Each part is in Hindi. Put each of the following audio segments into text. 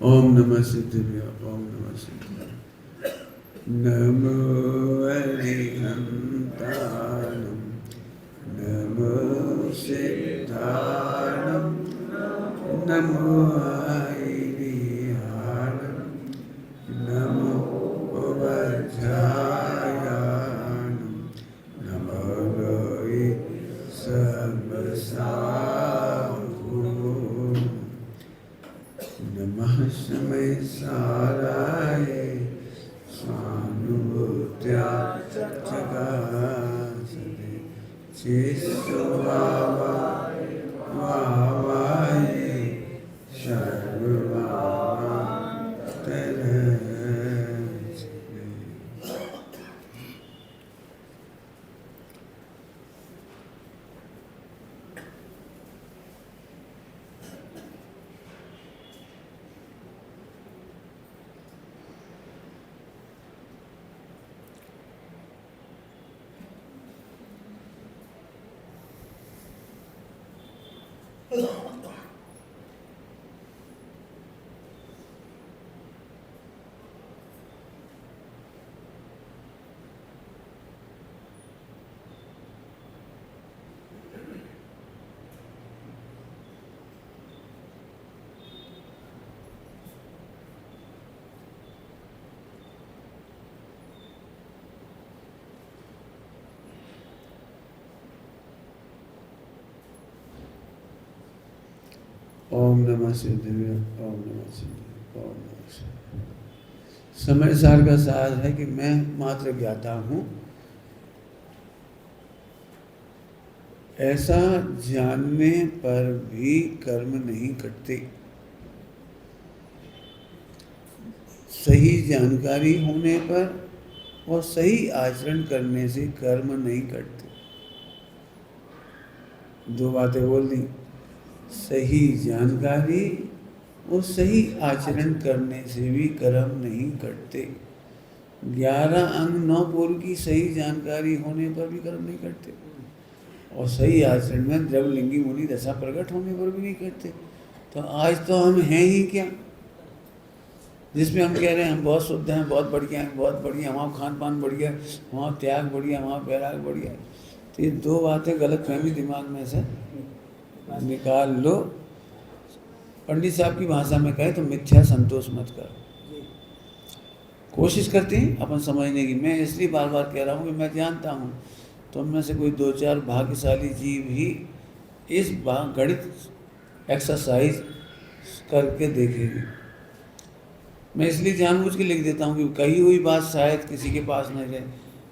ओम नमः सिद्धिभ्य ओम नमः सिद्धिभ्य नमो अरिहन्ताणं नमो सिद्धाणं नमो अरिहाणं नमो वज्रायाणं नमो लोहि सर्वसाहुं नमः समय साराय स्वानुभूत्या जगासते चित्सुभावाय भावाय सर्वभावात्तरस्ते। ओम नमः सिद्धिभ्य ओम नमः सिद्धिभ्य ओम नमः सिद्धिभ्य। समय सार का सार है कि मैं मात्र ज्ञाता हूँ, ऐसा जानने पर भी कर्म नहीं कटते। सही जानकारी होने पर और सही आचरण करने से कर्म नहीं कटते। दो बातें बोल दी, सही जानकारी और सही आचरण करने से भी कर्म नहीं कटते। 11 अंग 9 पूर्व की सही जानकारी होने पर भी कर्म नहीं कटते और सही आचरण में द्रवलिंगी मुनि दशा प्रकट होने पर भी नहीं कटते। तो आज तो हम हैं ही क्या, जिसमें हम कह रहे हैं हम बहुत शुद्ध हैं, बहुत बढ़िया हैं, बहुत बढ़िया, वहाँ खान पान बढ़िया, वहाँ त्याग बढ़िया, वहाँ बैराग बढ़िया। तो ये दो बातें गलत फहमी दिमाग में से निकाल लो। पंडित साहब की भाषा में कहे तो मिथ्या संतोष मत कर। कोशिश करते हैं अपन समझने की। मैं इसलिए बार बार कह रहा हूँ कि मैं जानता हूँ तुम में से कोई 2-4 भाग्यशाली जीव ही इस गणित एक्सरसाइज करके देखेगी। मैं इसलिए जानबूझ के लिख देता हूँ कि कही हुई बात शायद किसी के पास नहीं रहे,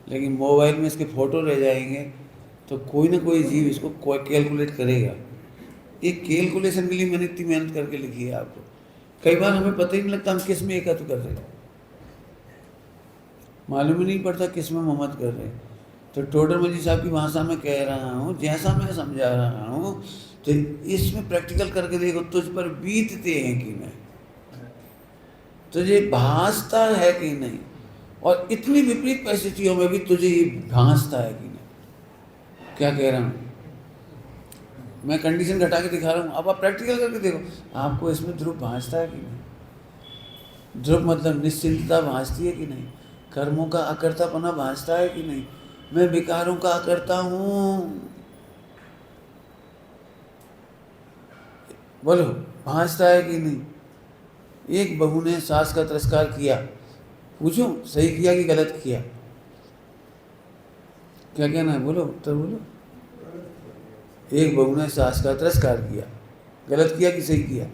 लेकिन मोबाइल में इसके फ़ोटो रह जाएंगे तो कोई ना कोई जीव इसको कैलकुलेट करेगा। एक कैलकुलेशन के लिए मैंने इतनी मेहनत करके लिखी है आपको। कई बार हमें पता ही नहीं लगता हम किस में एकत्र कर रहे हैं, मालूम ही नहीं पड़ता किस में मोहम्मद कर रहे हैं। तो टोडरमल जी साहब की भाषा में कह रहा हूँ, जैसा मैं समझा रहा हूँ, तो इसमें प्रैक्टिकल करके देखो तुझ पर बीतते हैं कि नहीं, तुझे भासता है कि नहीं, और इतनी विपरीत परिस्थितियों में भी तुझे ये भासता है कि नहीं। क्या कह रहा हूँ मैं, कंडीशन घटा के दिखा रहा हूँ, अब आप प्रैक्टिकल करके देखो आपको इसमें ध्रुव भासता है कि नहीं। ध्रुव मतलब निश्चिंतता भासती है कि नहीं, कर्मों का अकर्तापना भासता है कि नहीं, मैं विकारों का अकर्ता हूँ, बोलो भासता है कि नहीं। एक बहू ने सास का तिरस्कार किया, पूछो सही किया कि गलत किया, क्या कहना है, बोलो उत्तर बोलो। एक बहू ने सास का तिरस्कार किया, गलत किया कि सही किया,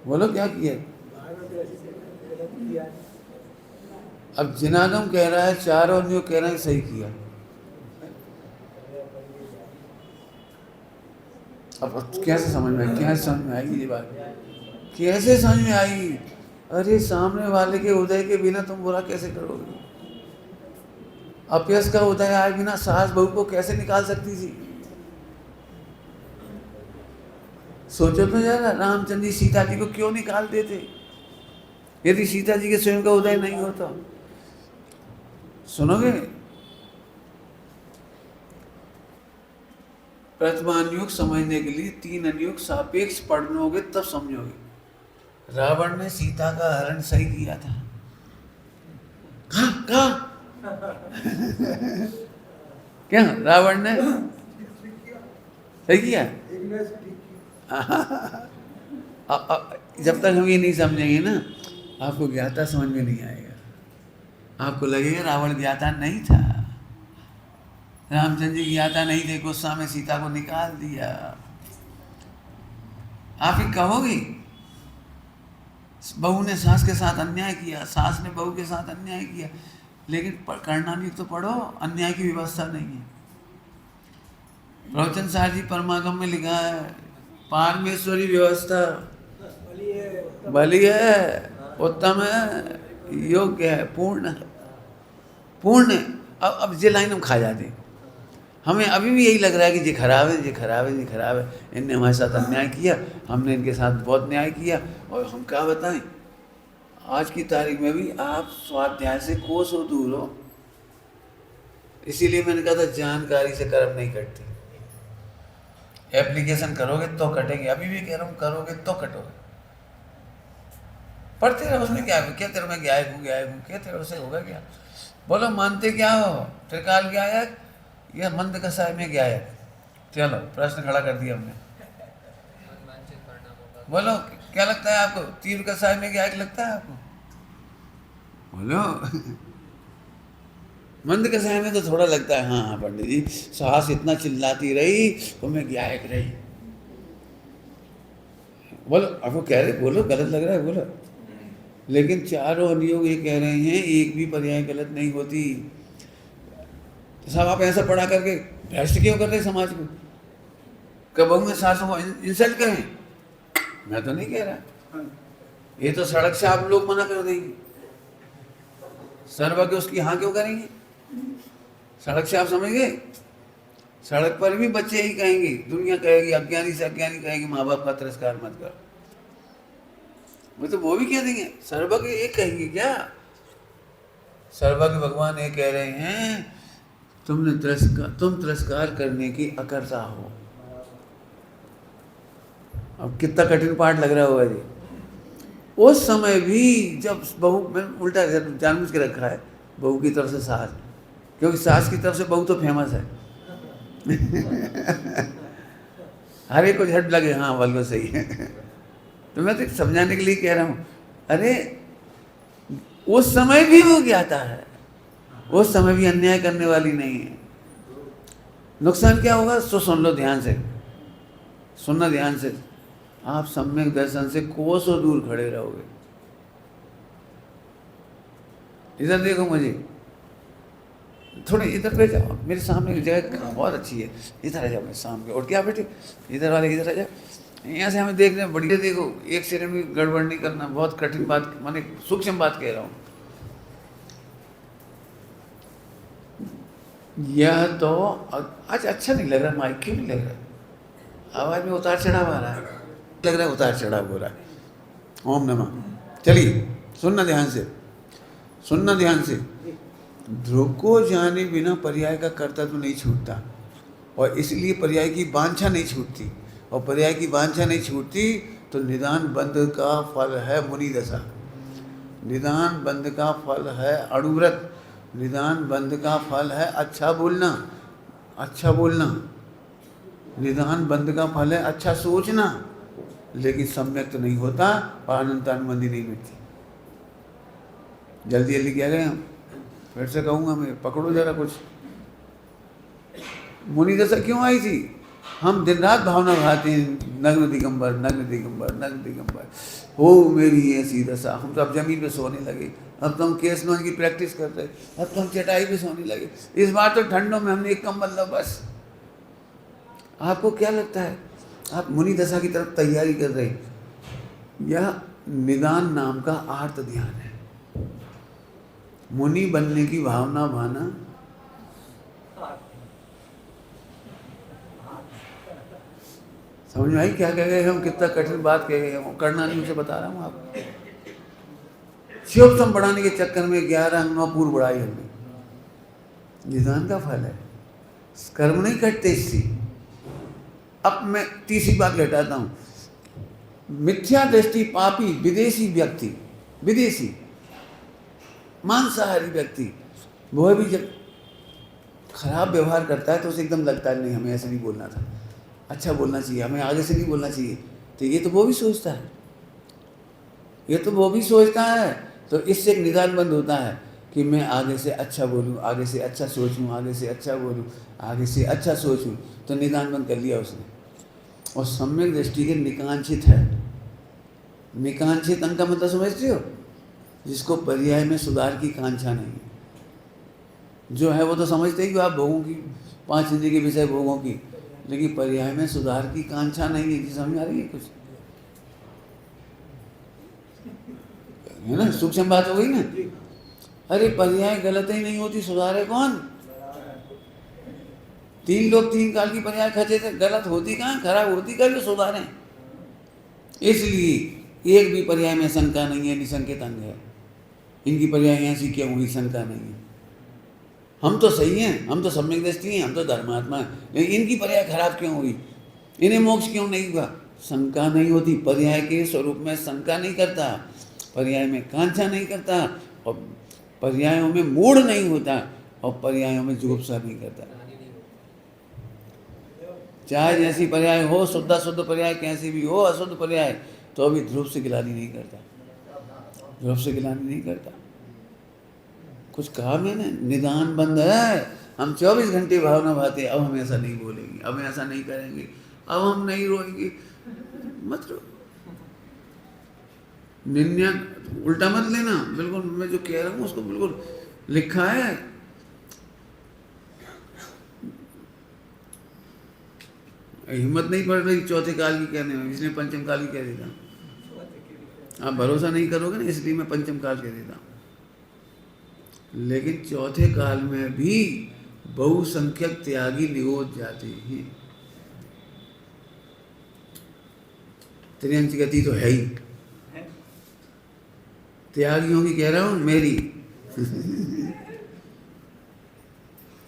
बोलो क्या किया। अब जिनागम कह रहा है, चारों अन्यों कह रहे हैं सही किया। अब कैसे समझ में आई, कैसे समझ में आएगी ये बात, कैसे समझ में आएगी। अरे सामने वाले के उदय के बिना तुम बुरा कैसे करोगे। अपयश का उदय आए बिना सास बहू को कैसे निकाल सकती थी। सोचो तो जरा, रामचंद्र जी सीता जी को क्यों निकाल देते यदि सीता जी के स्वयं का उदय नहीं होता। सुनोगे, प्रथमानुयोग समझने के लिए 3 अनुयोग सापेक्ष पढ़ोगे तब समझोगे। रावण ने सीता का हरण सही किया था। कहा क्या रावण ने सही किया? जब तक हम ये नहीं समझेंगे ना, आपको ज्ञाता समझ में नहीं आएगा। आपको लगेगा रावण ज्ञाता नहीं था, रामचंद्र जी ज्ञाता नहीं थे, गुस्सा में सीता को निकाल दिया। आप ही कहोगे बहू ने सास के साथ अन्याय किया, सास ने बहू के साथ अन्याय किया, लेकिन करना भी तो पढ़ो, अन्याय की व्यवस्था नहीं है। प्रवचन सार जी परमागम में लिखा है, पारमेश्वरी व्यवस्था बलि है, उत्तम है, योग्य है, पूर्ण है, पूर्ण है। अब ये लाइन हम खा जाते हैं। हमें अभी भी यही लग रहा है कि ये खराब है, ये खराब है, ये खराब है, इनने हमारे साथ अन्याय किया, हमने इनके साथ बहुत न्याय किया। और हम क्या बताएं, आज की तारीख में भी आप स्वाध्याय से कोसों दूर हो। इसीलिए मैंने कहा था जानकारी से कर्म नहीं कटते। एप्लीकेशन करोगे तो कटेंगे, अभी भी कह रहा हूँ करोगे तो कटोगे। पढ़ते रहो, उसमें क्या है, क्या तेरे में क्या है, क्या तेरे से होगा क्या? बोलो मानते क्या हो, त्रिकाल गायक या मंद कसाय में गायक? चलो प्रश्न खड़ा कर दिया हमने। बोलो क्या लगता है आपको, तीव्र कसाय में गायक लगता है आपको? बोलो मंद कसाय में तो थोड़ा लगता है, हाँ पंडित जी सास इतना चिल्लाती रही तो मैं गायक रही। बोलो आपको कह रहे, बोलो गलत लग रहा है बोलो। लेकिन चारों अनुयोग ये कह रहे हैं एक भी पर्याय गलत नहीं होती। तो साहब आप ऐसा पढ़ा करके भ्रष्ट क्यों कर रहे समाज को? कब में सासों को इंसल्ट करें? मैं तो नहीं कह रहा, ये तो सड़क से आप लोग मना कर देंगे। सर्वज्ञ उसकी हाँ क्यों करेंगे? सड़क से आप समझेंगे, सड़क पर भी बच्चे ही कहेंगे, दुनिया कहेगी, अज्ञानी से अज्ञानी कहेगी माँ बाप का तिरस्कार मत कर। वो भी कह देंगे, सर्वज्ञ ये कहेंगे क्या? सर्वज्ञ भगवान ये कह रहे हैं तुम तिरस्कार करने की अकर्ता हो। अब कितना कठिन पाठ लग रहा होगा जी। उस समय भी जब बहू, मैंने उल्टा जानबूझ के रखा है, बहू की तरफ से सास, क्योंकि सास की तरफ से बहू तो फेमस है हर एक को झट लगे हाँ बल्कि सही है तो मैं तो समझाने के लिए कह रहा हूँ, अरे उस समय भी वो ज्ञाता है, उस समय भी अन्याय करने वाली नहीं है। नुकसान क्या होगा तो सुन लो ध्यान से, सुनना ध्यान से, आप सम्यक दर्शन से कोसों दूर खड़े रहोगे। इधर देखो मुझे, थोड़े इधर पे जाओ, मेरे सामने की जगह बहुत अच्छी है, इधर आ जाओ मेरे सामने। और क्या बेटे इधर वाले इधर आ जाओ, यहाँ से हमें देखने में बढ़िया। देखो एक सेकंड में गड़बड़ नहीं करना, बहुत कठिन बात, माने सूक्ष्म बात कह रहा हूँ। यह तो आज अच्छा नहीं लग रहा, माइक क्यों नहीं लग रहा, आवाज में उतार चढ़ाव आ रहा है, लग रहा है उतार चढ़ाव हो रहा है। ओम नमः। चलिए सुनना ध्यान से, सुनना ध्यान से। ध्रुव को जाने बिना पर्याय का कर्तव्य नहीं छूटता, और इसलिए पर्याय की वांछा नहीं छूटती, और पर्याय की वांछा नहीं छूटती तो निदान बंध का फल है मुनि दशा, निदान बंध का फल है अणुव्रत, निदान बंध का फल है अच्छा बोलना, अच्छा बोलना, निदान बंध का फल है अच्छा सोचना। लेकिन सम्यक तो नहीं होता और अनंतानुबंधी नहीं मिलती। जल्दी जल्दी क्या गए हम, फिर से कहूँगा मैं, पकड़ो जरा कुछ। मुनि दशा क्यों आई थी? हम दिन रात भावना भाते हैं, नग्न दिगंबर नग्न दिगंबर नग्न दिगंबर, हो मेरी ऐसी दशा। हम तो अब जमीन पे सोने लगे, अब तो हम केस नोन की प्रैक्टिस कर रहे, अब तो हम चटाई पे सोने लगे। इस बार तो ठंडों में हमने एक कंबल लो बस। आपको क्या लगता है आप मुनि दशा की तरफ तैयारी कर रहे हैं? यह निदान नाम का आर्त ध्यान है। मुनि बनने की भावना भाना, समझ में आई क्या कह गए हम, कितना कठिन बात कह गए हम, करना नहीं उसे बता रहा हूँ आपको। शिवोत्तम बढ़ाने के चक्कर में 11 अंग 9 पूर्व बढ़ाई हमने, निदान का फल है, कर्म नहीं कटते इससे। अब मैं तीसरी बात घटाता हूँ, मिथ्या दृष्टि पापी विदेशी व्यक्ति, विदेशी मांसाहारी व्यक्ति, वह भी जब खराब व्यवहार करता है तो उसे एकदम लगता है नहीं हमें ऐसे नहीं बोलना था, अच्छा बोलना चाहिए, हमें आगे से नहीं बोलना चाहिए। तो ये तो वो भी सोचता है, ये तो वो भी सोचता है। तो इससे एक निदान बंद होता है कि मैं आगे से अच्छा बोलूँ, आगे से अच्छा सोचूँ, आगे से अच्छा बोलूँ, आगे से अच्छा सोचूँ। तो निदान बंद कर लिया उसने। और सम्यक दृष्टि के निकांक्षित है। निकांक्षित अंग का मतलब समझते हो? जिसको पर्याय में सुधार की कांक्षा नहीं है। जो है वो तो समझते ही आप भोगों की, 5 इंद्रिय के विषय भोगों की, लेकिन पर्याय में सुधार की कांक्षा नहीं है। समझ आ रही है कुछ? है ना, सूक्ष्म बात हो गई ना। अरे पर्याय गलत ही नहीं होती, सुधारे कौन? 3 लोग 3 काल की पर्याय खचे थे, गलत होती कहाँ, खराब होती कहाँ, जो सुधारें। इसलिए एक भी पर्याय में शंका नहीं है, निशंकित अंग है। इनकी पर्याय ऐसी क्यों हुई, शंका नहीं है। हम तो सही हैं, हम तो सम्यक दृष्टि हैं, हम तो धर्मात्मा हैं, लेकिन इनकी पर्याय खराब क्यों हुई, इन्हें मोक्ष क्यों नहीं हुआ, शंका नहीं होती। पर्याय के स्वरूप में शंका नहीं करता, पर्याय में कांक्षा नहीं करता, और पर्यायों में मूढ़ नहीं होता, और पर्यायों में जुगुप्सा नहीं करता। चाहे जैसी पर्याय हो, शुद्ध शुद्ध पर्याय कैसी भी हो, अशुद्ध पर्याय, तो अभी ध्रुव से गिलानी नहीं करता, ध्रुव से गिलानी नहीं करता। कुछ कहा मैंने, निदान बंद है। हम 24 घंटे भावना भाते, अब हम ऐसा नहीं बोलेंगे, अब हम ऐसा नहीं करेंगे, अब हम नहीं रोएंगे, मत रो। निन्या उल्टा मत लेना, बिल्कुल मैं जो कह रहा हूँ उसको बिल्कुल लिखा है। हिम्मत नहीं पड़ रही चौथे काल की कहने में, इसलिए पंचम काल की कह देता हूँ। आप भरोसा नहीं करोगे ना, इसलिए मैं पंचम काल कह देता हूँ। लेकिन चौथे काल में भी बहुसंख्यक त्यागी निगोद जाते हैं। त्रियंच गति तो है ही, त्यागियों की कह रहा हूं मेरी।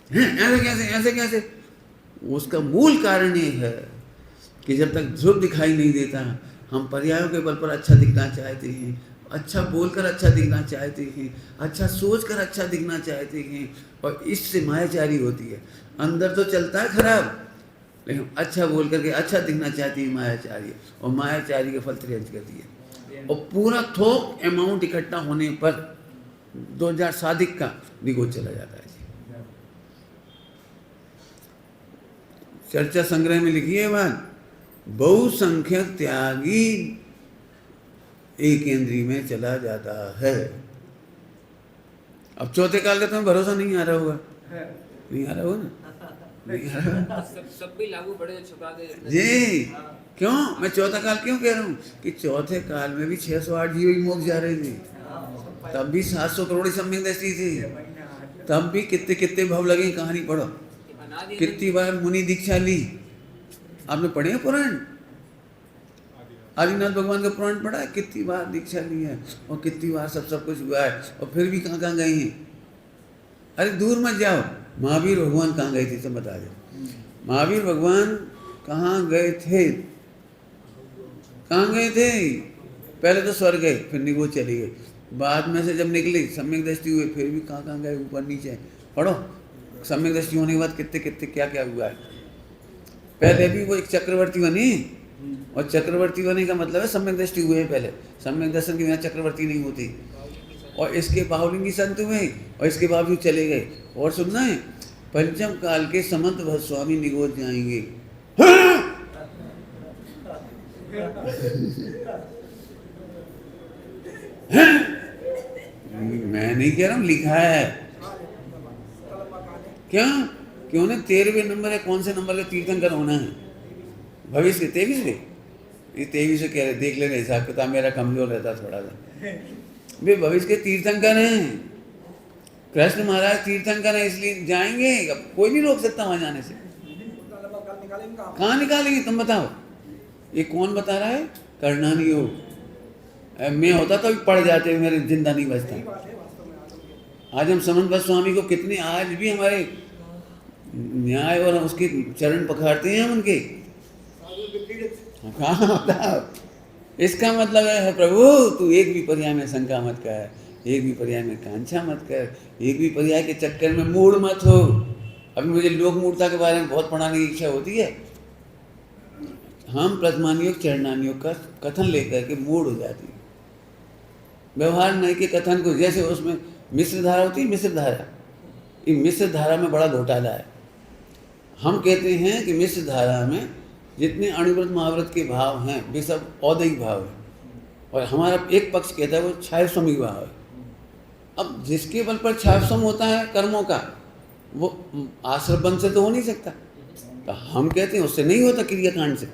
ऐसे कैसे, ऐसे कैसे? उसका मूल कारण ये है कि जब तक ध्रुव दिखाई नहीं देता, हम पर्यायों के बल पर अच्छा दिखना चाहते हैं, अच्छा बोलकर अच्छा दिखना चाहते हैं, अच्छा सोचकर अच्छा दिखना चाहते हैं, और इससे मायाचारी होती है। अंदर तो चलता है खराब, लेकिन अच्छा बोल करके अच्छा दिखना चाहती है मायाचारी, और मायाचारी के फल त्रियंच गति है। और पूरा थोक अमाउंट इकट्ठा होने पर 2000 साधिक का निगोद चला जाता है। चर्चा संग्रह में लिखी है बात, बहुसंख्यक त्यागी एक इंद्रिय में चला जाता है। अब चौथे काल का तुम्हें भरोसा नहीं आ रहा होगा, नहीं आ रहा होगा ना, नहीं आ रहा। सब भी लागू पड़े छुपा दे जी, क्यों मैं चौथा काल क्यों कह रहा हूँ कि चौथे काल में भी 608 जीव ही मोक्ष जा रहे थे, तब भी 700 करोड़ सम्यक दृष्टि थी, तब भी कितने कितने भव लगे। कहानी पढ़ो, कितनी बार मुनि दीक्षा ली। आपने पढ़े हैं पुराण? आदिनाथ भगवान का पुराण पढ़ा है? कितनी बार दीक्षा ली है, और कितनी बार सब कुछ हुआ है, और फिर भी कहाँ कहाँ गए हैं। अरे दूर मत जाओ, महावीर भगवान कहाँ गए थे सब बता दो। महावीर भगवान कहाँ गए थे, कहाँ गए थे? पहले तो स्वर्ग गए, फिर निगोद चली गए, बाद में से जब निकले सम्यक दृष्टि हुए, फिर भी कहाँ गए, ऊपर नीचे। पढ़ो, सम्यक दृष्टि होने के बाद कितने कितने क्या क्या हुआ है। पहले भी वो एक चक्रवर्ती बनी, और चक्रवर्ती बने का मतलब है सम्यक दृष्टि हुए। पहले सम्यक दर्शन के बिना चक्रवर्ती नहीं होती। और इसके बाहुलिंगी संत हुए, और इसके बावजूद चले गए। और सुनना है, पंचम काल के समंत भट्ट स्वामी निगोद जाएंगे। मैं नहीं कह रहा हूँ, लिखा है। क्या क्यों ने 13वें नंबर है, कौन से नंबर का तीर्थंकर होना है? भविष्य 23वें, ये 23 कह रहे, देख लेना हिसाब किताब मेरा कमजोर रहता थोड़ा सा। वे भविष्य के तीर्थंकर हैं, कृष्ण महाराज तीर्थंकर हैं, इसलिए जाएंगे। अब कोई नहीं रोक सकता वहां जाने से। कहाँ निकालेंगे तुम बताओ? ये कौन बता रहा है? करना नहीं हो, मैं होता तो भी पड़ जाते, मेरे जिंदा नहीं बचता। आज हम समंत भट्ट स्वामी को कितने, आज भी हमारे न्याय और उसके चरण पखाड़ते हैं हम उनके। कहाँ बताओ, इसका मतलब है प्रभु तू एक भी पर्याय में शंका मत कर, एक भी पर्याय में कांक्षा मत कर, एक भी पर्याय के चक्कर में मूढ़ मत हो। अभी मुझे लोक मूढ़ता के बारे में बहुत पढ़ाने की इच्छा होती है। हम प्रथमानुयोग चरणानुयोग का कथन लेकर के मूढ़ हो जाती है। व्यवहार नहीं के कथन को, जैसे उसमें मिश्र धारा होती है, मिश्र धारा, ये मिश्र धारा में बड़ा घोटाला है। हम कहते हैं कि मिश्र धारा में जितने अणुव्रत महाव्रत के भाव हैं वे सब औदैहिक भाव है, और हमारा एक पक्ष कहता है वो छायसमिक भाव है। अब जिसके बल पर छायसम होता है कर्मों का, वो आश्रम बंध से तो हो नहीं सकता, तो हम कहते हैं उससे नहीं होता, क्रियाकांड से,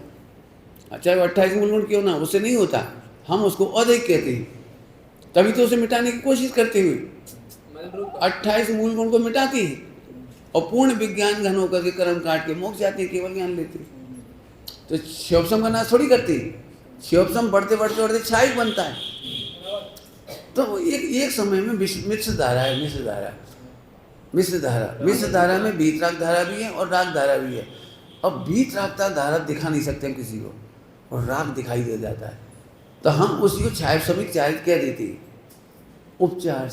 चाहे वो 28 मूलगुण क्यों ना, उससे नहीं होता। हम उसको औदैहिक कहते हैं, तभी तो उसे मिटाने की कोशिश करते हुए 28 मूलगुण को मिटाती है और पूर्ण विज्ञान घन होकर के कर्म काट के मोक्ष जाती है, केवल ज्ञान लेती है। तो शिवोपम का नाश थोड़ी करती है, शिवोपम बढ़ते बढ़ते बढ़ते छायक बनता है। तो एक समय में मिश्र धारा है, मिश्र धारा में वीतराग धारा भी है और राग धारा भी है। अब वीतरागता धारा दिखा नहीं सकते हम किसी को, और राग दिखाई दे जाता है, तो हम उसी को छायसमिक चारित कह देते हैं। उपचार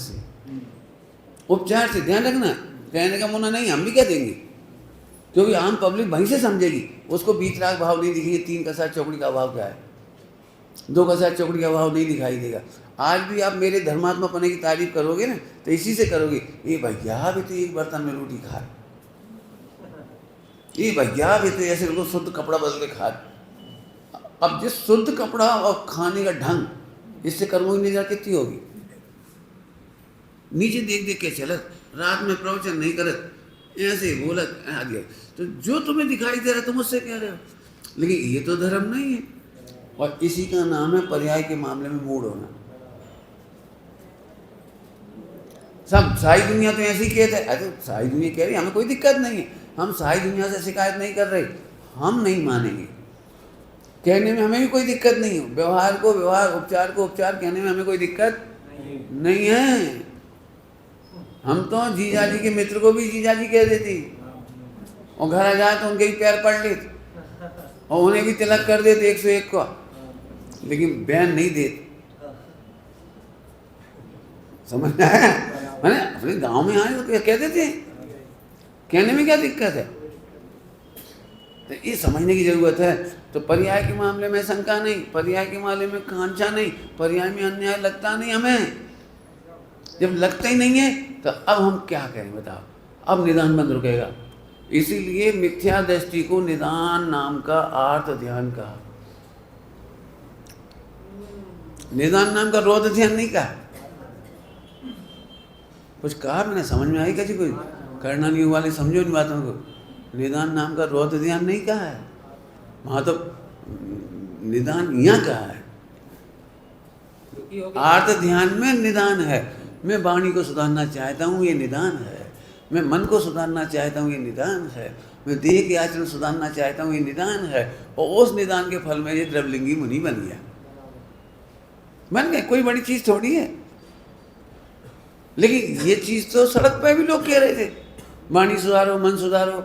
से ध्यान रखना, कहने का मुना नहीं, हम भी कह देंगे, क्योंकि आम पब्लिक वहीं से समझेगी। उसको वीतराग भाव नहीं दिखेगी, 3 का साथ चौकड़ी का भाव क्या है, 2 का साथ चौकड़ी का भाव नहीं दिखाई देगा। आज भी आप मेरे धर्मात्मा पने की तारीफ करोगे ना, तो इसी से करोगे, ये भैया भी तो एक बर्तन में रोटी खा, ये भैया भी तो ऐसे बिल्कुल शुद्ध कपड़ा बदल के खा। अब जिस शुद्ध कपड़ा और खाने का ढंग, इससे कर्मों की निजा कितनी होगी। नीचे देख देख के चलत, रात में प्रवचन नहीं करत, ऐसे बोलत आ गया, तो जो तुम्हें दिखाई दे रहा तुम उससे कह रहे हो, लेकिन ये तो धर्म नहीं है। और इसी का नाम है पर्याय के मामले में मूढ़ होना। सब सारी दुनिया तो ऐसे ही कहते हैं, अरे सारी दुनिया कह रही है हमें कोई दिक्कत नहीं है, हम सारी दुनिया से शिकायत नहीं कर रहे, हम नहीं मानेंगे, कहने में हमें भी कोई दिक्कत नहीं हो, व्यवहार को व्यवहार, उपचार को उपचार कहने में हमें कोई दिक्कत नहीं है। हम तो जीजा जी के मित्र को भी जीजा जी कह देती, और घर आ जाए तो उनके भी पैर पड़ लेते, और उन्हें भी तिलक कर देते 101 का, लेकिन बयान नहीं देते। समझ में आया? मैंने अपने गांव में आए तो कह देते हैं, कहने में क्या दिक्कत है। तो ये समझने की जरूरत है। तो पर्याय के मामले में शंका नहीं, पर्याय के मामले में कांक्षा नहीं, पर्याय में अन्याय लगता नहीं हमें। जब लगता ही नहीं है तो अब हम क्या करें बताओ, अब निदान बंद रुकेगा। इसीलिए मिथ्या दृष्टि को निदान नाम का आर्त ध्यान कहा, निदान नाम का रोध ध्यान नहीं कहा। कुछ कहा मैंने, समझ में आई क्या जी? कोई करना नहीं वाले समझो इन बातों को। निदान नाम का रोध ध्यान नहीं कहा है, वहाँ तो निदान यहाँ कहा है। आर्त ध्यान में निदान है। मैं वाणी को सुधारना चाहता हूँ, ये निदान है। मैं मन को सुधारना चाहता हूँ, ये निदान है। मैं देह के आचरण सुधारना चाहता हूँ, ये निदान है। और उस निदान के फल में ये द्रवलिंगी मुनि बन गया, बन गए। कोई बड़ी चीज़ थोड़ी है। लेकिन ये चीज़ तो सड़क पे भी लोग कह रहे थे, वाणी सुधारो, मन सुधारो,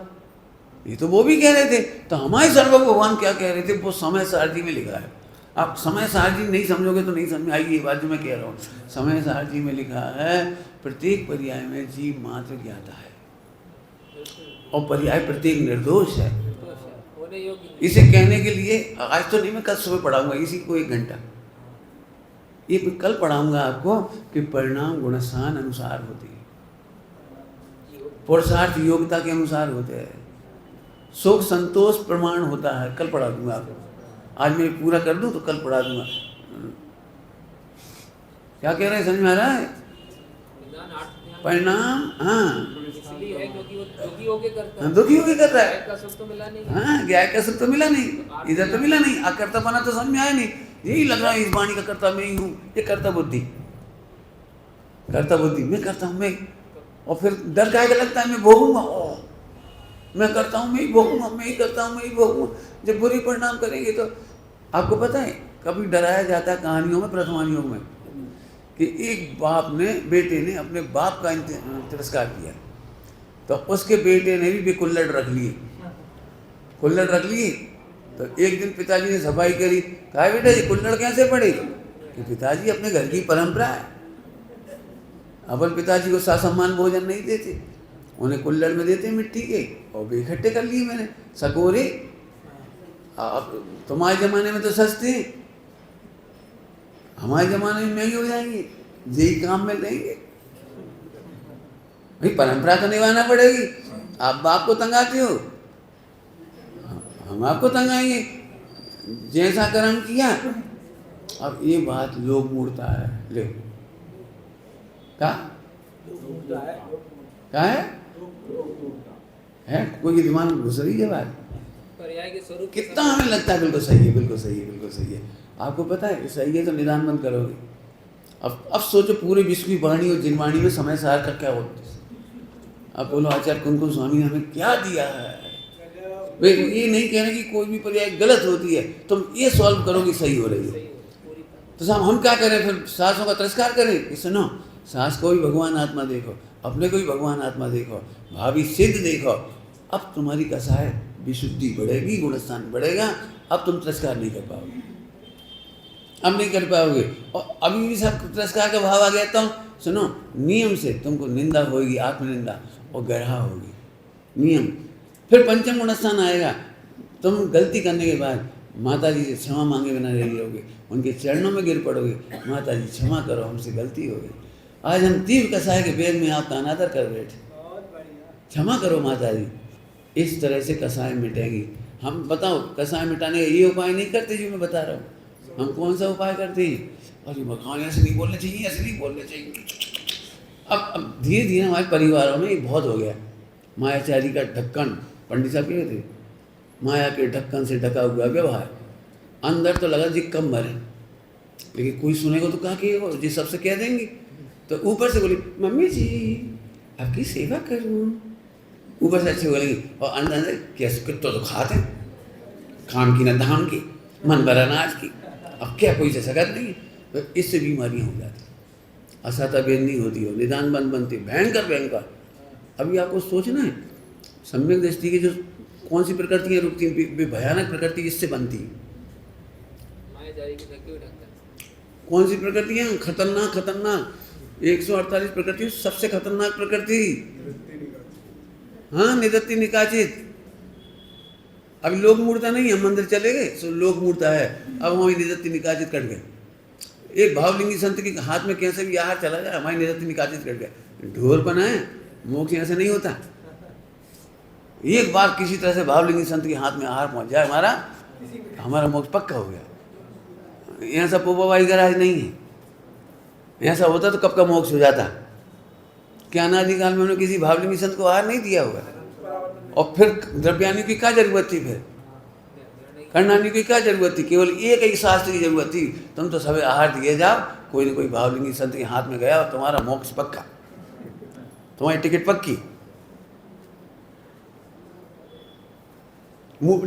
ये तो वो भी कह रहे थे। तो हमारे सर्व भगवान क्या कह रहे थे, वो समय सारथी में लिखा है। आप समय सारथी नहीं समझोगे तो नहीं समझ में आएगी ये बात जो मैं कह रहा हूँ। समय सारथी में लिखा है प्रत्येक पर्याय में जीव मात्र ज्ञाता है, और पर्याय प्रत्येक निर्दोष है। इसे कहने के लिए आज तो नहीं, मैं कल सुबह पढ़ाऊंगा इसी को 1 घंटा। ये कल पढ़ाऊंगा आपको कि परिणाम गुणस्थान अनुसार होते हैं, पुरुषार्थ योग्यता के अनुसार होते हैं, सुख संतोष प्रमाण होता है। कल पढ़ा दूंगा आपको, आज मैं पूरा कर दूं तो कल पढ़ा दूंगा। क्या कह रहे हैं, समझ में आ रहा है? परिणाम, हाँ, दुखी होके कर रहा है। हाँ, गाय का सुख तो मिला नहीं, इधर तो मिला नहीं, अकर्ता बना तो समझ में आया नहीं। यही लग रहा है इस वाणी का कर्ता मैं ही हूँ, ये कर्ता बुद्धि, मैं करता हूँ मैं। और फिर डर काहे का लगता है, मैं भोगूंगा, मैं करता हूँ मैं ही भोगूंगा, मैं ही करता हूँ मैं ही भोगूंगा। जब बुरी परिणाम करेंगे तो आपको पता है कभी डराया जाता है कहानियों में, प्रथमानियों में, कि एक बाप ने, बेटे ने अपने बाप का तिरस्कार किया, तो उसके बेटे ने भी कुल्लड़ रख लिए, तो एक दिन पिताजी ने सफाई करी, कहा बेटा ये कुल्हड़ कैसे पड़े? कि पिताजी अपने घर की परंपरा है, अपन पिताजी को सासम्मान भोजन नहीं देते, उन्हें कुल्हड़ में देते मिट्टी के, और भी इकट्ठे कर लिए मैंने सकोरे। अब तुम्हारे ज़माने में तो सस्ते, हमारे ज़माने में महंगे हो जाएंगे, यही काम में लेंगे भाई, परंपरा तो निभाना पड़ेगी। आप बाप को तंगाते हो, हम आपको तंगाएंगे, जैसा कर्म किया। अब ये बात लोग मूर्ता है, ले क्या है कोई दिमाग में घुस रही है बात, पर्याय के स्वरूप कितना हमें लगता है बिल्कुल सही है, बिल्कुल सही है, बिल्कुल सही है। आपको पता है सही है तो निदान बंद करोगे। अब सोचो पूरे विश्व की वाणी और जिनवाणी में समय सार का क्या होता है। अब बोलो आचार्य कुमकुम स्वामी ने हमें क्या दिया है। वे ये नहीं कह रहे कि कोई भी पर्याय गलत होती है, तुम ये सॉल्व करोगे सही हो रही है। तो साहब हम क्या करें फिर, सासों का तिरस्कार करें कि सुनो सास को भी भगवान आत्मा देखो, अपने को भी भगवान आत्मा देखो, भाभी सिद्ध देखो, अब तुम्हारी कसाय विशुद्धि बढ़ेगी, गुणस्थान बढ़ेगा। अब तुम तिरस्कार नहीं कर पाओगे, अब नहीं कर पाओगे। और अभी भी सब तिरस्कार का भाव आ गया तो सुनो, नियम से तुमको निंदा होगी, आत्मनिंदा, और ग्रहा होगी नियम। फिर पंचम गुणस्थान आएगा, तुम गलती करने के बाद माता जी से क्षमा मांगे बिना रह लोगे, उनके चरणों में गिर पड़ोगे, माता जी क्षमा करो हमसे गलती हो गई। आज हम तीव्र कसाय के वेग में आपका अनादर कर बैठे, क्षमा करो माता जी। इस तरह से कसाय मिटेंगी। हम बताओ कसाय मिटाने का ये उपाय नहीं करते जो मैं बता रहा हूँ, हम कौन सा उपाय करते हैं? अरे भगवान ऐसे नहीं बोलना चाहिए, ऐसे नहीं बोलना चाहिए। अब धीरे धीरे हमारे परिवारों में ये बहुत हो गया। मायाचारी का ढक्कन, पंडित साहब कह थे, माया के ढक्कन से ढका हुआ व्यवहार, अंदर तो लगा जी कम भरे, लेकिन कोई सुनेगा तो कहा कि वो जी सबसे कह देंगे, तो ऊपर से बोली मम्मी जी आपकी सेवा करूं, ऊपर से अच्छे बोलेंगे, और अंदर से कैसे कितना तो खाते खाम की न धाम की, मन भरा नाच की, अब क्या कोई से सकत नहीं। तो इससे बीमारियाँ हो जाती, असता बेदनी होती हो, निदान बंद बनती, भयंकर भयंकर। अभी आपको सोचना है सम्यक दृष्टि की जो कौन सी प्रकृतियाँ रुकती हैं, भयानक प्रकृति इससे बनती है। मायाजारी की ढकी हुई ढक्कन। कौन सी प्रकृतियाँ खतरनाक खतरनाक, 148 प्रकृति, सबसे खतरनाक प्रकृति हाँ निदत्ति निकाचित। अभी लोक मूर्ता नहीं, हम मंदिर चले गए तो लोक मूर्ता है, अब हमारी निदत्ति निकाचित कट गए। एक भावलिंगी संत के हाथ में कैसे भी आहार चला जाए, हमारी निदत्ति निकाचित कट गए। ढोल पना है, मोक्ष ऐसे नहीं होता। एक बार किसी तरह से भावलिंगी संत के हाथ में आहार पहुंच जाए, हमारा मोक्ष पक्का हो गया। यहाँ सब पोपाबाई गराज नहीं है, ऐसा होता तो कब का मोक्ष हो जाता। क्या अनादिकाल में उन्होंने किसी भावलिंगी संत को आहार नहीं दिया होगा, और फिर द्रव्यानि की क्या जरूरत थी, फिर कर्णानि की क्या जरूरत थी, केवल एक ही शास्त्र की जरूरत थी। तुम तो सब आहार दिए जाओ, कोई ना कोई भावलिंगी संत के हाथ में गया और तुम्हारा मोक्ष पक्का, तुम्हारी टिकट पक्की।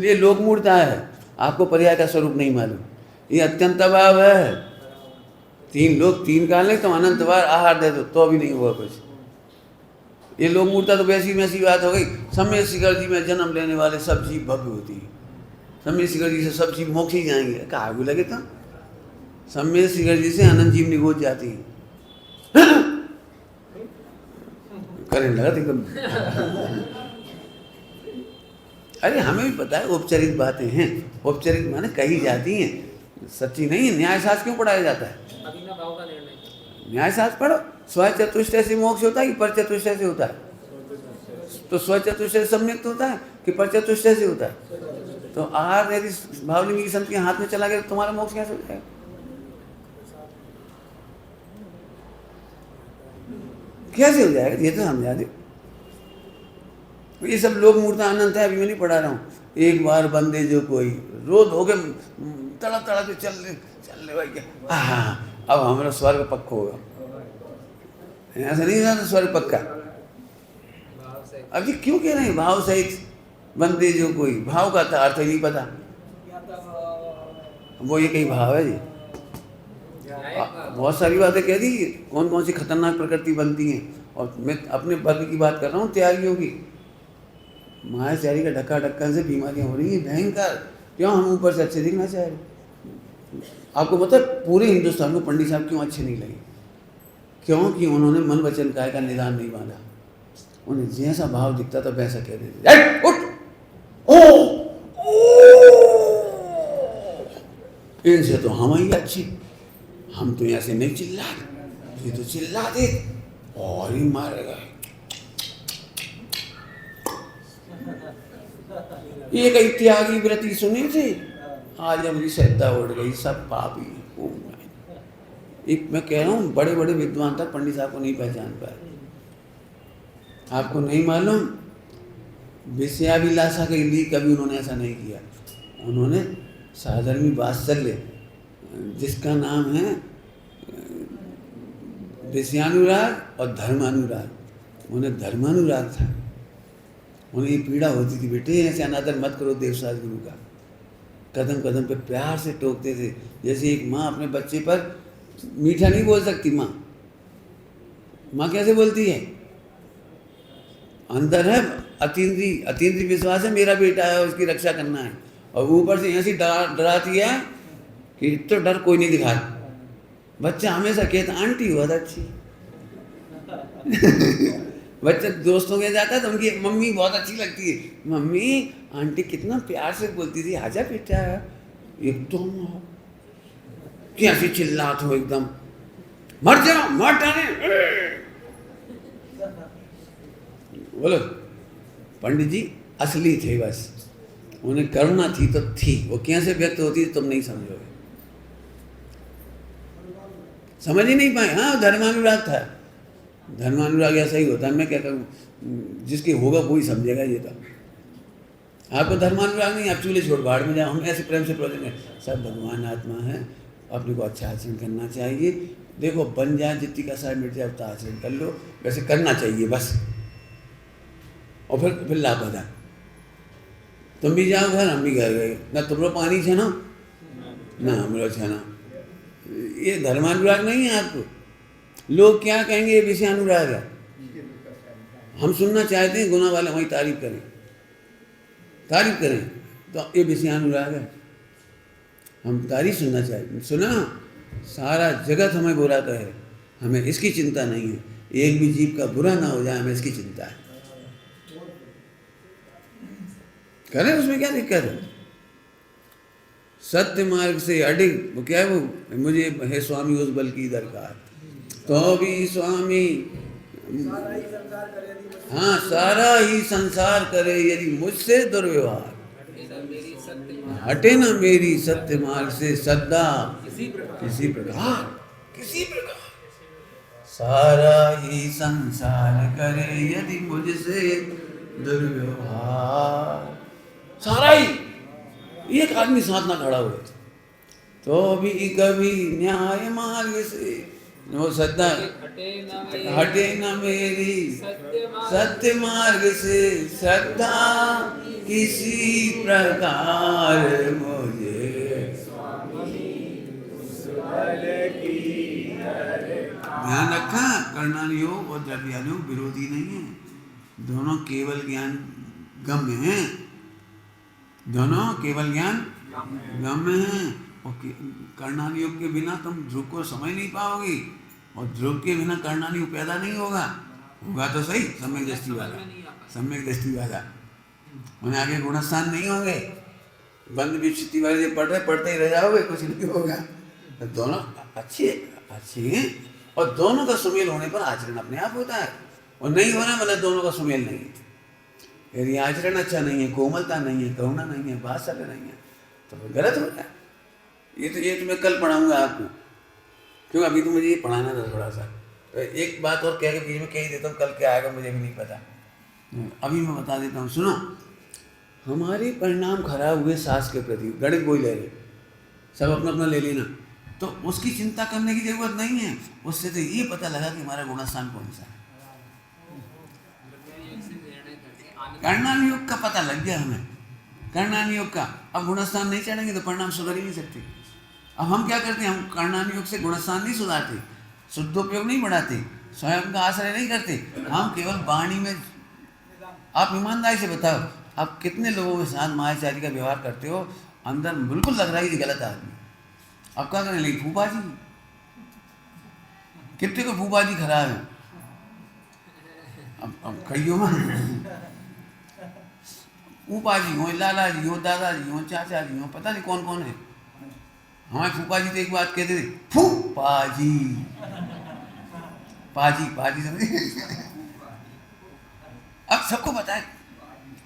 ये लोक मूर्ता है, आपको पर्याय का स्वरूप नहीं मालूम, ये अत्यंत अभाव है। 3 लोग 3 काल नहीं, तुम अनंत बार आहार दे दो तो भी नहीं हुआ कुछ। ये लोक मूर्ता तो वैसी वैसी बात हो गई। सम्यक शिखर जी में जन्म लेने वाले सब जीव भव्य होती है, सम्यक शिखर जी से सब जीव मोक्ष ही जाएंगे, कहा भी लगे तो सम्यक शिखर जी से अनंत जीव निगोज जाती है। करने लगा एकदम। अरे हमें भी पता है औपचारिक बातें हैं, औपचारिक माने कही जाती हैं, सच्ची नहीं है। न्यायशास्त्र क्यों पढ़ाया जाता है? भाव का निर्णय। न्यायशास्त्र पढ़ो। स्वचतुष्टय से मोक्ष होता है कि परचतुष्टय से होता है? तो स्वचतुष्टय से सम्यक होता है कि परचतुष्टय से होता है? तो आहार यदि भावलिंगी संत के हाथ में चला गया तो तुम्हारा मोक्ष कैसे हो जाएगा? कैसे हो जाएगा ये तो समझा दे। ये सब लोक मूर्ता अनंत है, अभी मैं नहीं पढ़ा रहा हूँ। एक बार बंदे जो कोई रोज हो गए तड़ा तड़ा के चल ले भाई क्या, हाँ अब हमारा स्वर्ग पक्का होगा। ऐसा नहीं था स्वर्ग पक्का। अब ये क्यों कह रहे हैं भाव सहित बंदे जो कोई, भाव का तो अर्थ ही नहीं पता, वो ये कहीं भाव है जी। बहुत सारी बातें कह दी, कौन कौन सी खतरनाक प्रकृति बनती हैं। और मैं अपने वर्ग की बात कर रहा हूँ, त्यागियों की। मायाचारी का ढक्का ढक्कन से बीमारियां हो रही हैं भयंकर। क्यों हम ऊपर से अच्छे दिखना चाह रहे? आपको पता है पूरे हिंदुस्तान को पंडित साहब क्यों अच्छे नहीं लगे? क्योंकि उन्होंने मन वचन काया का निदान नहीं बांधा। उन्हें जैसा भाव दिखता था वैसा कह देते, उठ, ओ, इनसे तो हम ही अच्छे, हम तो यहाँ से नहीं चिल्ला, ये तो चिल्ला दे और ही मारेगा। ये कई त्यागी व्रती सुने थे, आज हमारी श्रद्धा उड़ गई, सब पापी। एक मैं कह रहा हूँ बड़े बड़े विद्वान तक पंडित साहब को नहीं पहचान पाए। आपको नहीं मालूम, विषयाभिलाषा के लिए कभी उन्होंने ऐसा नहीं किया। उन्होंने साधर्मी वात्सल्य, जिसका नाम है विषयानुराग और धर्मानुराग, उन्हें धर्मानुराग था। उन्हें ये पीड़ा होती थी, बेटे ऐसे अनादर मत करो देवसाज गुरु का। कदम कदम पे प्यार से टोकते थे, जैसे एक माँ अपने बच्चे पर मीठा नहीं बोल सकती। माँ कैसे बोलती है? अंदर है अतीन्द्रिय विश्वास है, मेरा बेटा है, उसकी रक्षा करना है, और ऊपर से ऐसी डराती है कि तो डर कोई नहीं दिखा। बच्चा हमेशा कहता आंटी बहुत अच्छी। बच्चा दोस्तों के जाता है तो उनकी मम्मी बहुत अच्छी लगती है, मम्मी आंटी कितना प्यार से बोलती थी, आजा बेटा, एकदम कैसी चिल्लात हो, एकदम मर जाओ, मर डाले। बोलो पंडित जी असली थे, बस उन्हें करुणा थी तो थी, वो कैसे व्यक्त होती थी तुम नहीं समझोगे, समझ ही नहीं पाए। हाँ धर्मानुराग था, धर्मानुराग ऐसा ही होता है। मैं क्या करूँ, जिसके होगा कोई समझेगा। ये तो आपको धर्मानुराग नहीं, आप चूल्हे छोड़ बाहर में जाओ, हम ऐसे प्रेम से बोलेंगे सब भगवान आत्मा है, अपने को अच्छा आचरण करना चाहिए। देखो बन जाए जितनी का साथ मिट जाए उतना आचरण कर लो, वैसे करना चाहिए बस। और फिर लापता, तुम भी जाओ घर, हम भी घर गए ना, तुम्हारा पानी छे ना हमारा छे ना। ये धर्मानुराग नहीं है आपको। लोग क्या कहेंगे, ये विषयानुराग है। हम सुनना चाहते हैं गुनाह वाले वही तारीफ करें तो ये विषयानुराग है। हम तारीफ सुनना चाहते, सुना सारा जगत हमें बुरा कहे, हमें इसकी चिंता नहीं है, एक भी जीव का बुरा ना हो जाए, हमें इसकी चिंता है। करें, उसमें क्या दिक्कत है? सत्य मार्ग से अडिग, वो क्या है, वो मुझे है स्वामी उस बल की दरकार, तो भी स्वामी हाँ सारा ही संसार करे यदि मुझसे दुर्व्यवहार, हटे ना मेरी सत्य मार्ग से श्रद्धा किसी प्रकार सारा ही संसार करे यदि मुझसे दुर्व्यवहार। सारा ही, एक आदमी साथ ना खड़ा हुए तो भी कभी न्याय मार्ग से वो श्रद्धा हटे न मेरी सत्य मार्ग से श्रद्धा किसी प्रकार मुझे। ध्यान रखा, कर्णानुयोग और द्रव्यानुयोग विरोधी नहीं है, दोनों केवल ज्ञान गम्य हैं, दोनों केवल ज्ञान गम्य हैं। और कर्णानुयोग के बिना तुम ध्रुव को समझ नहीं पाओगे, और ध्रुव के बिना कर्णानुयोग पैदा नहीं होगा। होगा तो सही सम्यक दृष्टि वाला, उन्हें आगे गुणस्थान नहीं होंगे, बंद विच्छित्ति वाले पढ़ते ही रह जाओगे, कुछ नहीं होगा। तो दोनों अच्छे हैं, और दोनों का सुमेल होने पर आचरण अपने आप होता है, और नहीं होना मतलब दोनों का सुमेल नहीं है। यदि आचरण अच्छा नहीं है, कोमलता नहीं है, करुणा नहीं है, वात्सल्य नहीं है, तो फिर गलत होता है। ये तो मैं कल पढ़ाऊंगा आपको, क्योंकि अभी तो मुझे ये पढ़ाना था थोड़ा सा। तो एक बात और कह के बीच में कह ही देता हूँ, कल क्या आएगा मुझे भी नहीं पता, अभी मैं बता देता हूँ। सुनो, हमारे परिणाम खराब हुए सास के प्रति, गणित कोई ले ले, सब अपना अपना ले लेना, तो उसकी चिंता करने की जरूरत नहीं है। उससे तो ये पता लगा कि हमारा गुणस्थान कौन सा है। कर्णानुयोग का पता लग गया हमें, कर्णानुयोग का। अब गुणस्थान नहीं चढ़ेंगे तो परिणाम सुधर ही नहीं सकते। अब हम क्या करते हैं, हम कर्णानुयोग से गुणस्थान नहीं सुधारते, शुद्धोपयोग नहीं बढ़ाते, स्वयं का आश्रय नहीं करते, हम केवल वाणी में। आप ईमानदारी से बताओ, आप कितने लोगों के साथ मायाचारी का व्यवहार करते हो अंदर बिल्कुल लग रहा है कि गलत आदमी। अब क्या करें, लेकिन फूफा जी, कितने को फूफा जी खराब है। अब कहियो फूफा जी हो, लाला जी हो, दादाजी हो, चाचा जी हो, पता नहीं कौन कौन है। हमारे फूफा जी तो एक बात कहते थे, फूफा जी, पाजी पाजी समझे। अब सबको पता है,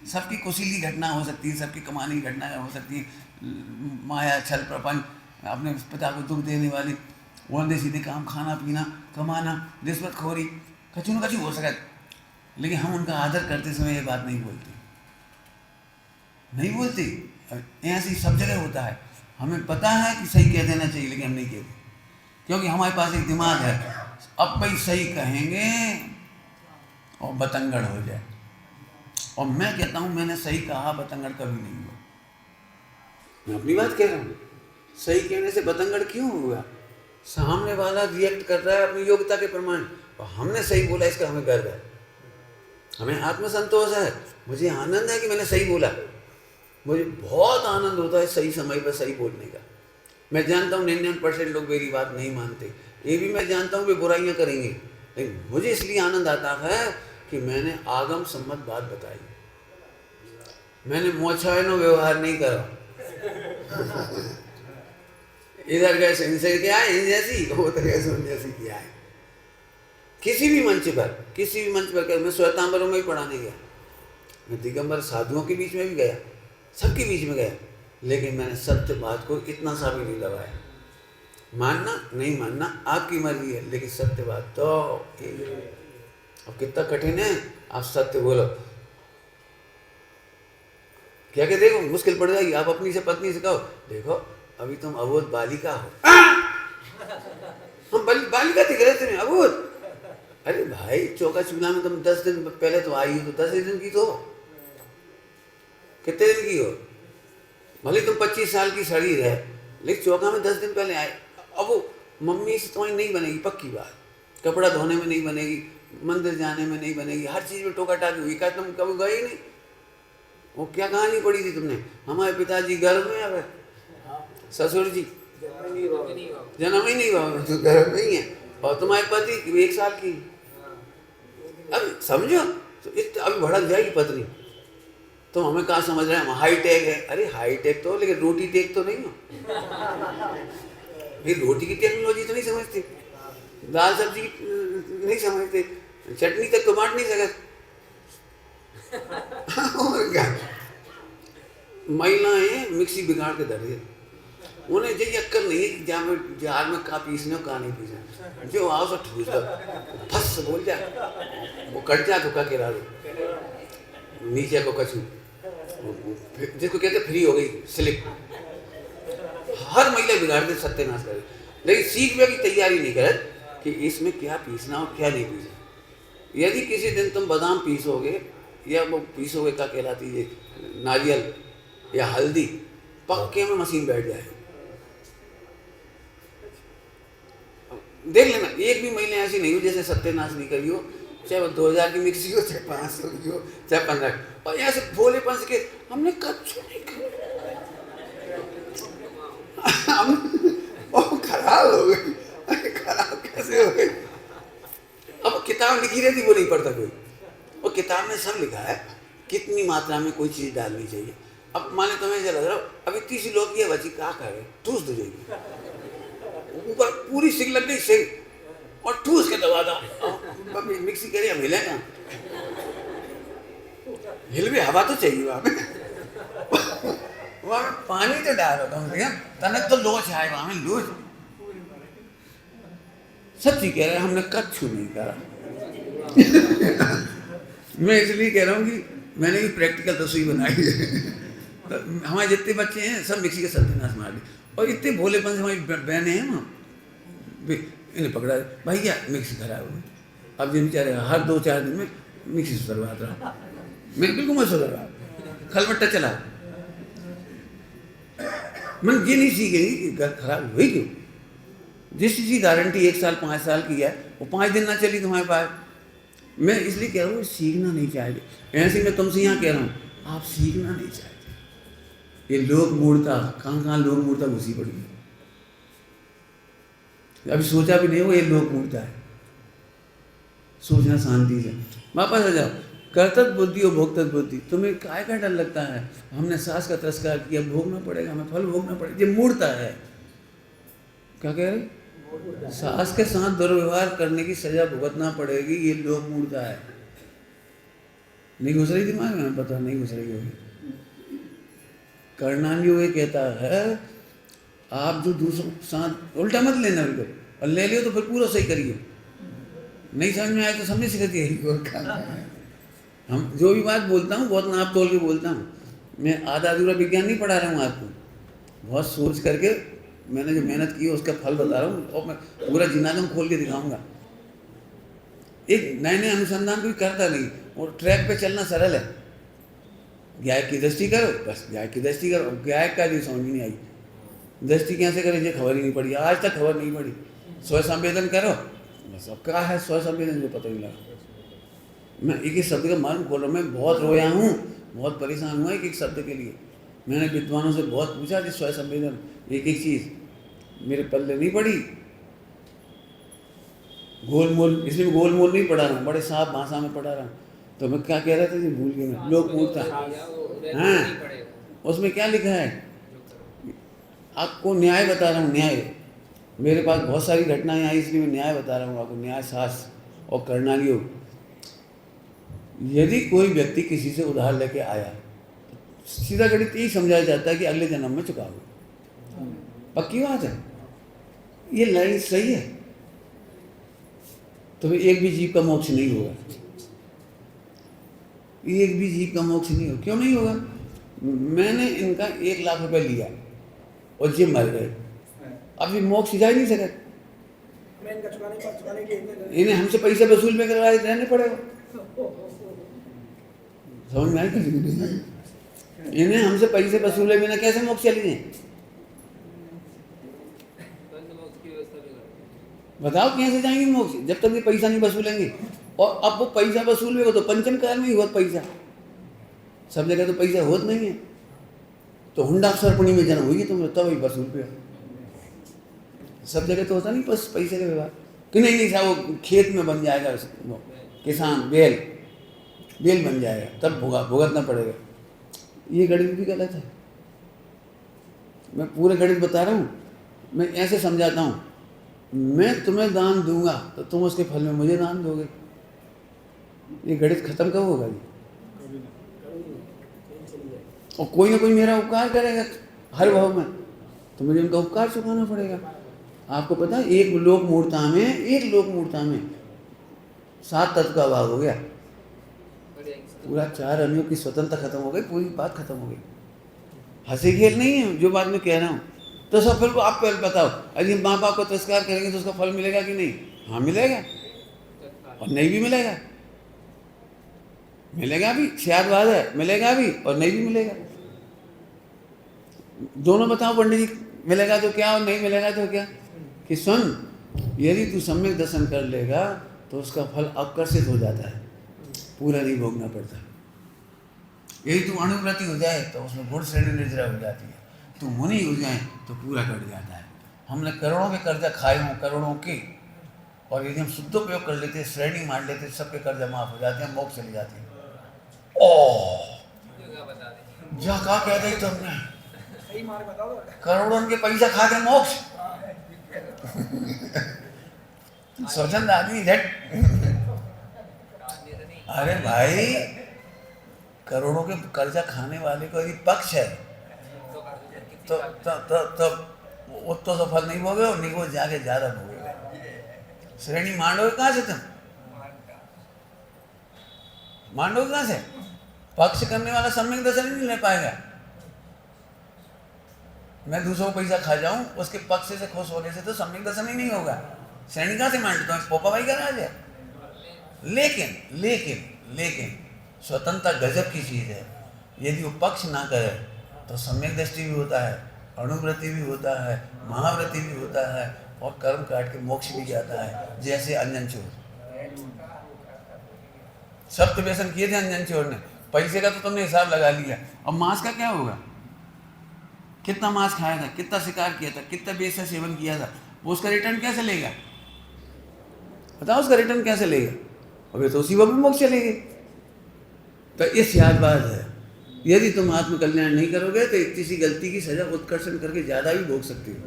सबकी कुशीली घटना हो सकती है, सबकी कमानी घटना हो सकती है, माया छल प्रपंच, अपने पिता को दुख देने वाली उल्टे सीधे काम, खाना पीना, कमाना, रिश्वतखोरी, कछु न कछु हो सकता है। लेकिन हम उनका आदर करते समय ये बात नहीं बोलते, नहीं बोलते। ऐसे ही सब जगह होता है। हमें पता है कि सही कह देना चाहिए, लेकिन हम नहीं कहते, क्योंकि हमारे पास एक दिमाग है, अब भाई सही कहेंगे और बतंगड़ हो जाए। और मैं कहता हूँ, मैंने सही कहा, बतंगड़ कभी नहीं हुआ। मैं अपनी बात कह रहा हूँ, सही कहने से बतंगड़ क्यों हुआ? सामने वाला रिएक्ट कर रहा है अपनी योग्यता के प्रमाण, और हमने सही बोला, इसका हमें गर्व है, हमें आत्मसंतोष है, मुझे आनंद है कि मैंने सही बोला। मुझे बहुत आनंद होता है सही समय पर सही बोलने का। मैं जानता हूँ 99% लोग मेरी बात नहीं मानते, ये भी मैं जानता हूँ वे बुराइयाँ करेंगे, लेकिन मुझे इसलिए आनंद आता है कि मैंने आगम सम्मत बात बताई, मैंने मोछायनो व्यवहार नहीं करा। इधर गए इनसे क्या है, इन जैसी, उधर गए उन जैसी किया है। किसी भी मंच पर मैं श्वेतांबरों में भी पढ़ाने गया, मैं दिगंबर साधुओं के बीच में भी गया, सबके बीच में गया, लेकिन मैंने सत्य बात को इतना सा भी नहीं दबाया। मानना नहीं मानना आपकी मर्जी है, लेकिन सत्य बात तो अब कितना कठिन है। आप सत्य बोलो, क्या क्या देखो मुश्किल पड़ जाएगी। आप अपनी से पत्नी से कहो, देखो अभी तुम अबोध बालिका हो। हम बालिका दिख रहे थे, अबोध। अरे भाई, चौका चूल्हा में तुम 10 दिन पहले तो आई हो, तो 10 दिन की तो कितने दिन की हो, भले तुम 25 साल की शरीर है, लेकिन चौका में 10 दिन पहले आए। अब वो मम्मी से तुम्हारी नहीं बनेगी, पक्की बात। कपड़ा धोने में नहीं बनेगी, मंदिर जाने में नहीं बनेगी, हर चीज़ में टोका टाकी हुई। क्या तुम कभी गए ही नहीं? वो क्या कहानी पड़ी थी तुमने? हमारे पिताजी गर्भ में आ गए, ससुर जी जन्म ही नहीं हुआ, तो गर्भ में ही है, और तुम्हारे पति 1 साल की। अब समझो, तो अभी भड़क जाएगी पत्नी। तो हमें कहाँ समझ रहे हैं हम हाई टेक है। अरे हाई टेक तो, लेकिन रोटी टेक तो नहीं हो। फिर रोटी की टेक्नोलॉजी तो नहीं समझते, दाल सब्जी नहीं समझते, चटनी तक तो बांट नहीं सकते। और क्या, महिलाएं मिक्सी बिगाड़ के धर दे, उन्हें ये अक्कल नहीं है कि जार में कहाँ पीसने और कहाँ नहीं पीसने। जो आओ सो ठूस दो, फस बोल जाए, वो कट जाए तो का गिरा दो नीचे को कछू, जिसको कहते फ्री हो गई स्लिप। हर महिला बिगाड़ दे, सत्यानाश करे, लेकिन सीखने की तैयारी नहीं करे कि इसमें क्या पीसना और क्या नहीं पीसना। यदि किसी दिन तुम बादाम पीसोगे या वो पीसोगे क्या कहलाती है, नारियल या हल्दी, पक्के में मशीन बैठ जाएगी। देख लेना, एक भी महिला ऐसी नहीं हो जैसे सत्यानाश नहीं करी हो, चाहे वो 2000 की मिक्सी हो, चाहे 500 की हो, चाहे 15। और ऐसे भोले पंच के हमने कच्चू नहीं किया, हम खराब हो गई। अरे खराब कैसे हो गई? अब किताब लिखी रहती, वो नहीं पढ़ता कोई। और किताब में सब लिखा है कितनी मात्रा में कोई चीज़ डालनी चाहिए। अब माने तुम्हें ऐसा लग रहा हो अभी 30 लोग की बची, क्या करे, ठूस दो जाएगी, ऊपर पूरी सिक लग गई, सिक और ठूस के दबा दो। मिक्सी करिए, हम हिलेगा, हिल भी हवा तो चाहिए वहाँ पे। वहाँ में पानी तो डाल होता हूँ, तनक तो लोच है वहाँ में, लोच। सच्ची कह रहे हैं, हमने कच्छु नहीं करा। मैं इसलिए कह रहा हूँ कि मैंने भी प्रैक्टिकल रसोई बनाई है। तो हमारे जितने बच्चे हैं सब मिक्सी के सत्यानाश मार दी, और इतने भोलेपन से हमारी बहनें हैं वहाँ, इन्हें पकड़ा भाई क्या मिक्सी खराब हो गई। अब ये बेचारे हर 2-4 दिन में मिक्सी सुधरवाता रहा, मैं बिल्कुल मैं सुधर रहा, खलबट्टा चला। मैंने ये नहीं सीखेंगी कि घर खराब हुई क्यों। जिस चीज़ की गारंटी 1 साल 5 साल की है, वो 5 दिन ना चली तुम्हारे पास। मैं इसलिए कह रहा हूँ सीखना नहीं चाहते। ऐसे मैं तुमसे यहाँ कह रहा हूँ, आप सीखना नहीं चाहते, ये लोक मूर्ता, कहाँ कहाँ लोक मूर्ता घुसी पड़ी है, अभी सोचा भी नहीं हो ये लोक मूर्ता है। सोचना शांति से, वापस आ जाओ। कर्तव्य बुद्धि और भोक्तव्य बुद्धि, तुम्हें काय का डर लगता है? हमने सास का तिरस्कार किया, भोगना पड़ेगा, हमें फल भोगना पड़ेगा, ये मूर्ता है। क्या कह रहे? सास के साथ दुर्व्यवहार करने की सजा भुगतना पड़ेगी, ये लोक मूर्ता है। नहीं घुस रही दिमाग में? पता नहीं घुस रही होगी। कर्णान्यो ये कहता है आप जो दूसरों के साथ उल्टा मत लेना बिल्कुल, और ले लियो तो फिर पूरा सही करिए। नहीं समझ में आए तो समझ सकती है। हम जो भी बात बोलता हूँ बहुत नाप तोल के बोलता हूँ। मैं आधा अधूरा विज्ञान नहीं पढ़ा रहा हूँ आपको, बहुत सोच करके मैंने जो मेहनत की है उसका फल बता रहा हूँ, और मैं पूरा जिनादम खोल के दिखाऊंगा। एक नए नए अनुसंधान कोई करता नहीं, और ट्रैक पे चलना सरल है। गायक की दृष्टि करो, बस गायक की दृष्टि करो। गायक का जो समझ नहीं आई, दृष्टि कैसे करें ये खबर ही नहीं पड़ी, आज तक खबर नहीं पड़ी। स्व संवेदन करो, बस। अब क्या है स्व संवेदन, जो पता ही लगा। मैं एक एक शब्द का मर्म खोल रहा हूँ। मैं बहुत रोया हूँ, बहुत परेशान हुआ एक एक शब्द के लिए। मैंने विद्वानों से बहुत पूछा कि स्व संवेदन एक एक चीज़ मेरे पल्ले नहीं पड़ी। गोलमोल, इसलिए गोलमोल नहीं पढ़ा रहा हूँ, बड़े साफ भाषा में पढ़ा रहा हूँ। तो मैं क्या कह रहा था जी, भूल गया। लोक मूर्ता, हाँ, उसमें क्या लिखा है? आपको न्याय बता रहा हूँ, न्याय। मेरे पास बहुत सारी घटनाएं आई, इसलिए मैं न्याय बता रहा हूँ आपको। न्याय शास्त्र और कर्णालियो। यदि कोई व्यक्ति किसी से उधार लेके आया, सीधा गणित यही समझाया जाता है कि अगले जन्म में चुकाओगे। पक्की बात है, ये लाइन सही है। तो एक भी जीव का मोक्ष नहीं होगा, एक भी जीव का मोक्ष नहीं होगा। क्यों नहीं होगा? मैंने इनका 1 लाख रुपए लिया और ये मर गए, अब ये मोक्ष जा ही नहीं सके। इन्हें हमसे पैसे वसूल में करवाए रहने पड़ेगा। समझ में आई? इन्हें हमसे पैसे वसूले बिना कैसे मोक्ष चली जाए? बताओ कैसे जाएंगे मोक्ष जब तक ये पैसा नहीं वसूलेंगे। और अब वो पैसा वसूलेगा तो पंचम काल में ही होता पैसा, सब जगह तो पैसा होता नहीं है। तो हुंडा सरपणी में जन्म हुई तुम तब ही वसूल पे, सब जगह तो होता नहीं बस पैसे का व्यवहार। कि नहीं साहब वो खेत में बन जाएगा, किसान बेल बन जाएगा, तब भुगतना पड़ेगा। ये गणित भी गलत है। मैं पूरे गणित बता रहा हूँ, मैं ऐसे समझाता हूँ। मैं तुम्हें दान दूंगा तो तुम उसके फल में मुझे दान दोगे। ये गणित खत्म कब होगा जी? और कोई ना कोई मेरा उपकार करेगा हर भाव में, तो मुझे उनका उपकार चुकाना पड़ेगा। आपको पता है एक लोक मूर्ता में 7 तत्व का अभाव हो गया, पूरा 4 अणुओं की स्वतंत्रता खत्म हो गई, पूरी बात खत्म हो गई। हंसी खेल नहीं है जो बात मैं कह रहा हूँ। तो सब फिर आप पहले बताओ, अरे माँ बाप को तिरस्कार करेंगे तो उसका फल मिलेगा कि नहीं? हाँ मिलेगा, और नहीं भी मिलेगा। मिलेगा भी, शायद बात है, मिलेगा भी और नहीं भी मिलेगा। दोनों बताओ पंडित जी, मिलेगा तो क्या और नहीं मिलेगा तो क्या? कि सुन, यदि तू सम्यक दर्शन कर लेगा तो उसका फल आकर्षित हो जाता है, पूरा नहीं भोगना पड़ता। यदि तू अनुव्रति हो जाए तो उसमें गुण श्रेणी निर्जरा हो जाती है। तू मुनि हो जाए तो पूरा कट जाता है। हमने करोड़ों के कर्जा खाए हों, करोड़ों के, और यदि हम शुद्धोपयोग कर लेते, श्रेणी मान लेते, सबके कर्जा माफ हो जाते हैं, मोक्ष चली जाती है। ओह जा का कह दी तुमने, करोड़ों के पैसा खा के मोक्ष। स्वतंत्र आदमी झट। अरे भाई, करोड़ों के कर्जा खाने वाले को यदि पक्ष है तो वो तो सफल नहीं भोगे, और नहीं वो जाके ज्यादा भोगेगा। श्रेणी मांडोगे कहाँ से? तुम मांडोगे कहाँ से? पक्ष करने वाला सम्यक दर्शन ही नहीं ले पाएगा। मैं दूसरों को पैसा खा जाऊं, उसके पक्ष से खुश होने से तो सम्यक दर्शन ही नहीं होगा। श्रेणी कहाँ से मांडता हूँ? पोपा भाई का राज है। लेकिन लेकिन लेकिन स्वतंत्रता गजब की चीज़ है। यदि वो पक्ष ना करे तो सम्यक दृष्टि भी होता है, अणुव्रति भी होता है, महाव्रति भी होता है, और कर्म काट के मोक्ष भी जाता है। जैसे अंजन चोर, सब तो व्यसन किए थे अंजन चोर ने, पैसे का तो तुमने हिसाब लगा लिया, अब मांस का क्या होगा? कितना मांस खाया था, कितना शिकार किया था, कितना बेस का सेवन किया था, वो उसका रिटर्न कैसे लेगा? बताओ उसका रिटर्न कैसे लेगा? अबे तो उसी वक्त में मोक्ष चलेगी। तो ये सियादबाज है। यदि तुम आत्मकल्याण नहीं करोगे तो इतनी सी गलती की सजा उत्कर्षण करके ज़्यादा भी भोग सकती हो,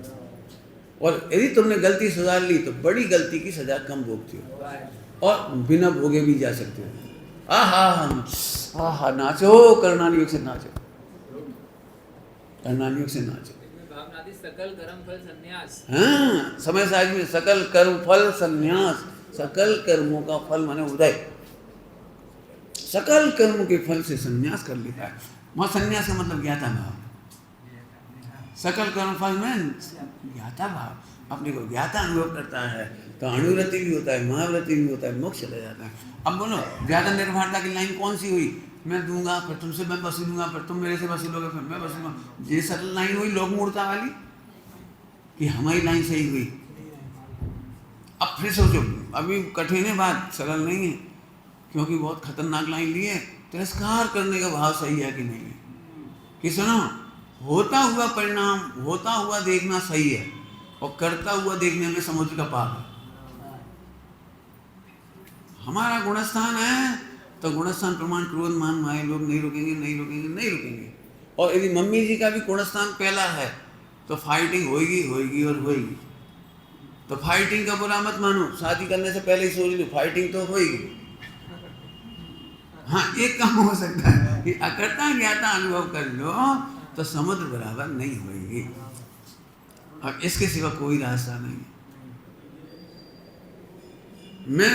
और यदि तुमने गलती सुधार ली तो बड़ी गलती की सजा कम भोगती हो और बिना भोगे भी जा सकते हो। आहा नाचो, कर्णानुयोग से नाचो, कर्णानुयोग से नाचो। भावनादि सकल कर्म फल संन्यास। हाँ, समय साज में सकल कर्म फल संन्यास, सकल कर्मों का फल माने उदय, सकल कर्म के फल से संन्यास कर लेता है। वहाँ संन्यास का मतलब ज्ञाता भाव, सकल कर्म फल में ज्ञाता भाव, अपने को ज्ञाता अनुभव करता है तो अणुव्रति भी होता है, महाव्रति भी होता है, मोक्ष चला जाता है। अब बोलो ज्ञाता निर्भरता की लाइन कौन सी हुई? मैं दूंगा फिर तुमसे मैं वसूलूंगा, फिर तुम मेरे से वसूलोगे, फिर मैं वसूलूंगा। ये सरल लाइन हुई लोक मूर्ता वाली कि हमारी लाइन सही हुई। अब फिर सोचो, अभी कठिन है बात, सरल नहीं है, क्योंकि बहुत खतरनाक लाइन ली है। तिरस्कार करने का भाव सही है कि नहीं है? कि सुनो, होता हुआ परिणाम, होता हुआ देखना सही है, और करता हुआ देखने में समुद्र का पार है। हमारा गुणस्थान है तो गुणस्थान प्रमाण क्रोध मान माया लोग नहीं रुकेंगे, नहीं रुकेंगे, नहीं रुकेंगे। और यदि मम्मी जी का भी गुणस्थान पहला है तो फाइटिंग होगी होगी और होगी। तो फाइटिंग का बुरा मत मानो, शादी करने से पहले ही सोच लो फाइटिंग तो होगी। हाँ, एक काम हो सकता है कि अकर्ता ज्ञाता अनुभव कर लो तो समुद्र बराबर नहीं होगी, और इसके सिवा कोई रास्ता नहीं। मैं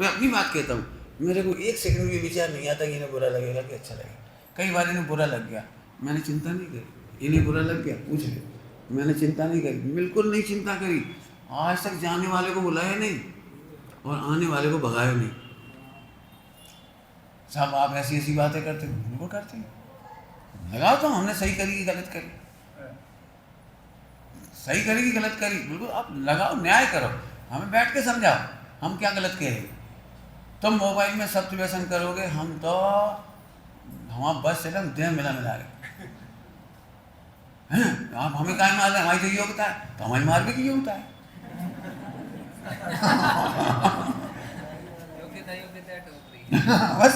अपनी बात कहता हूँ, मेरे को एक सेकंड भी विचार नहीं आता कि इन्हें बुरा लगेगा कि अच्छा लगेगा। कई बार इन्हें बुरा लग गया, मैंने चिंता नहीं करी। इन्हें बुरा लग गया, पूछ ले, मैंने चिंता नहीं करी, बिल्कुल नहीं चिंता करी। आज तक जाने वाले को बुलाया नहीं और आने वाले को भगाया नहीं। साहब आप ऐसी ऐसी बातें करते, बिल्कुल करते हैं। लगाओ तो हमने सही करी कि गलत करी, सही करी कि गलत करी, बिल्कुल आप लगाओ, न्याय करो, हमें बैठ के समझाओ हम क्या गलत कह रहे हैं। तुम मोबाइल में सत्य व्यसन करोगे, हम तो हमारा बस चले देह मिला रहे हैं। आप हमें क्या मार रहे हैं? हमारी तो योग्यता है, तो हमारी मार भी की योग्यता है। बस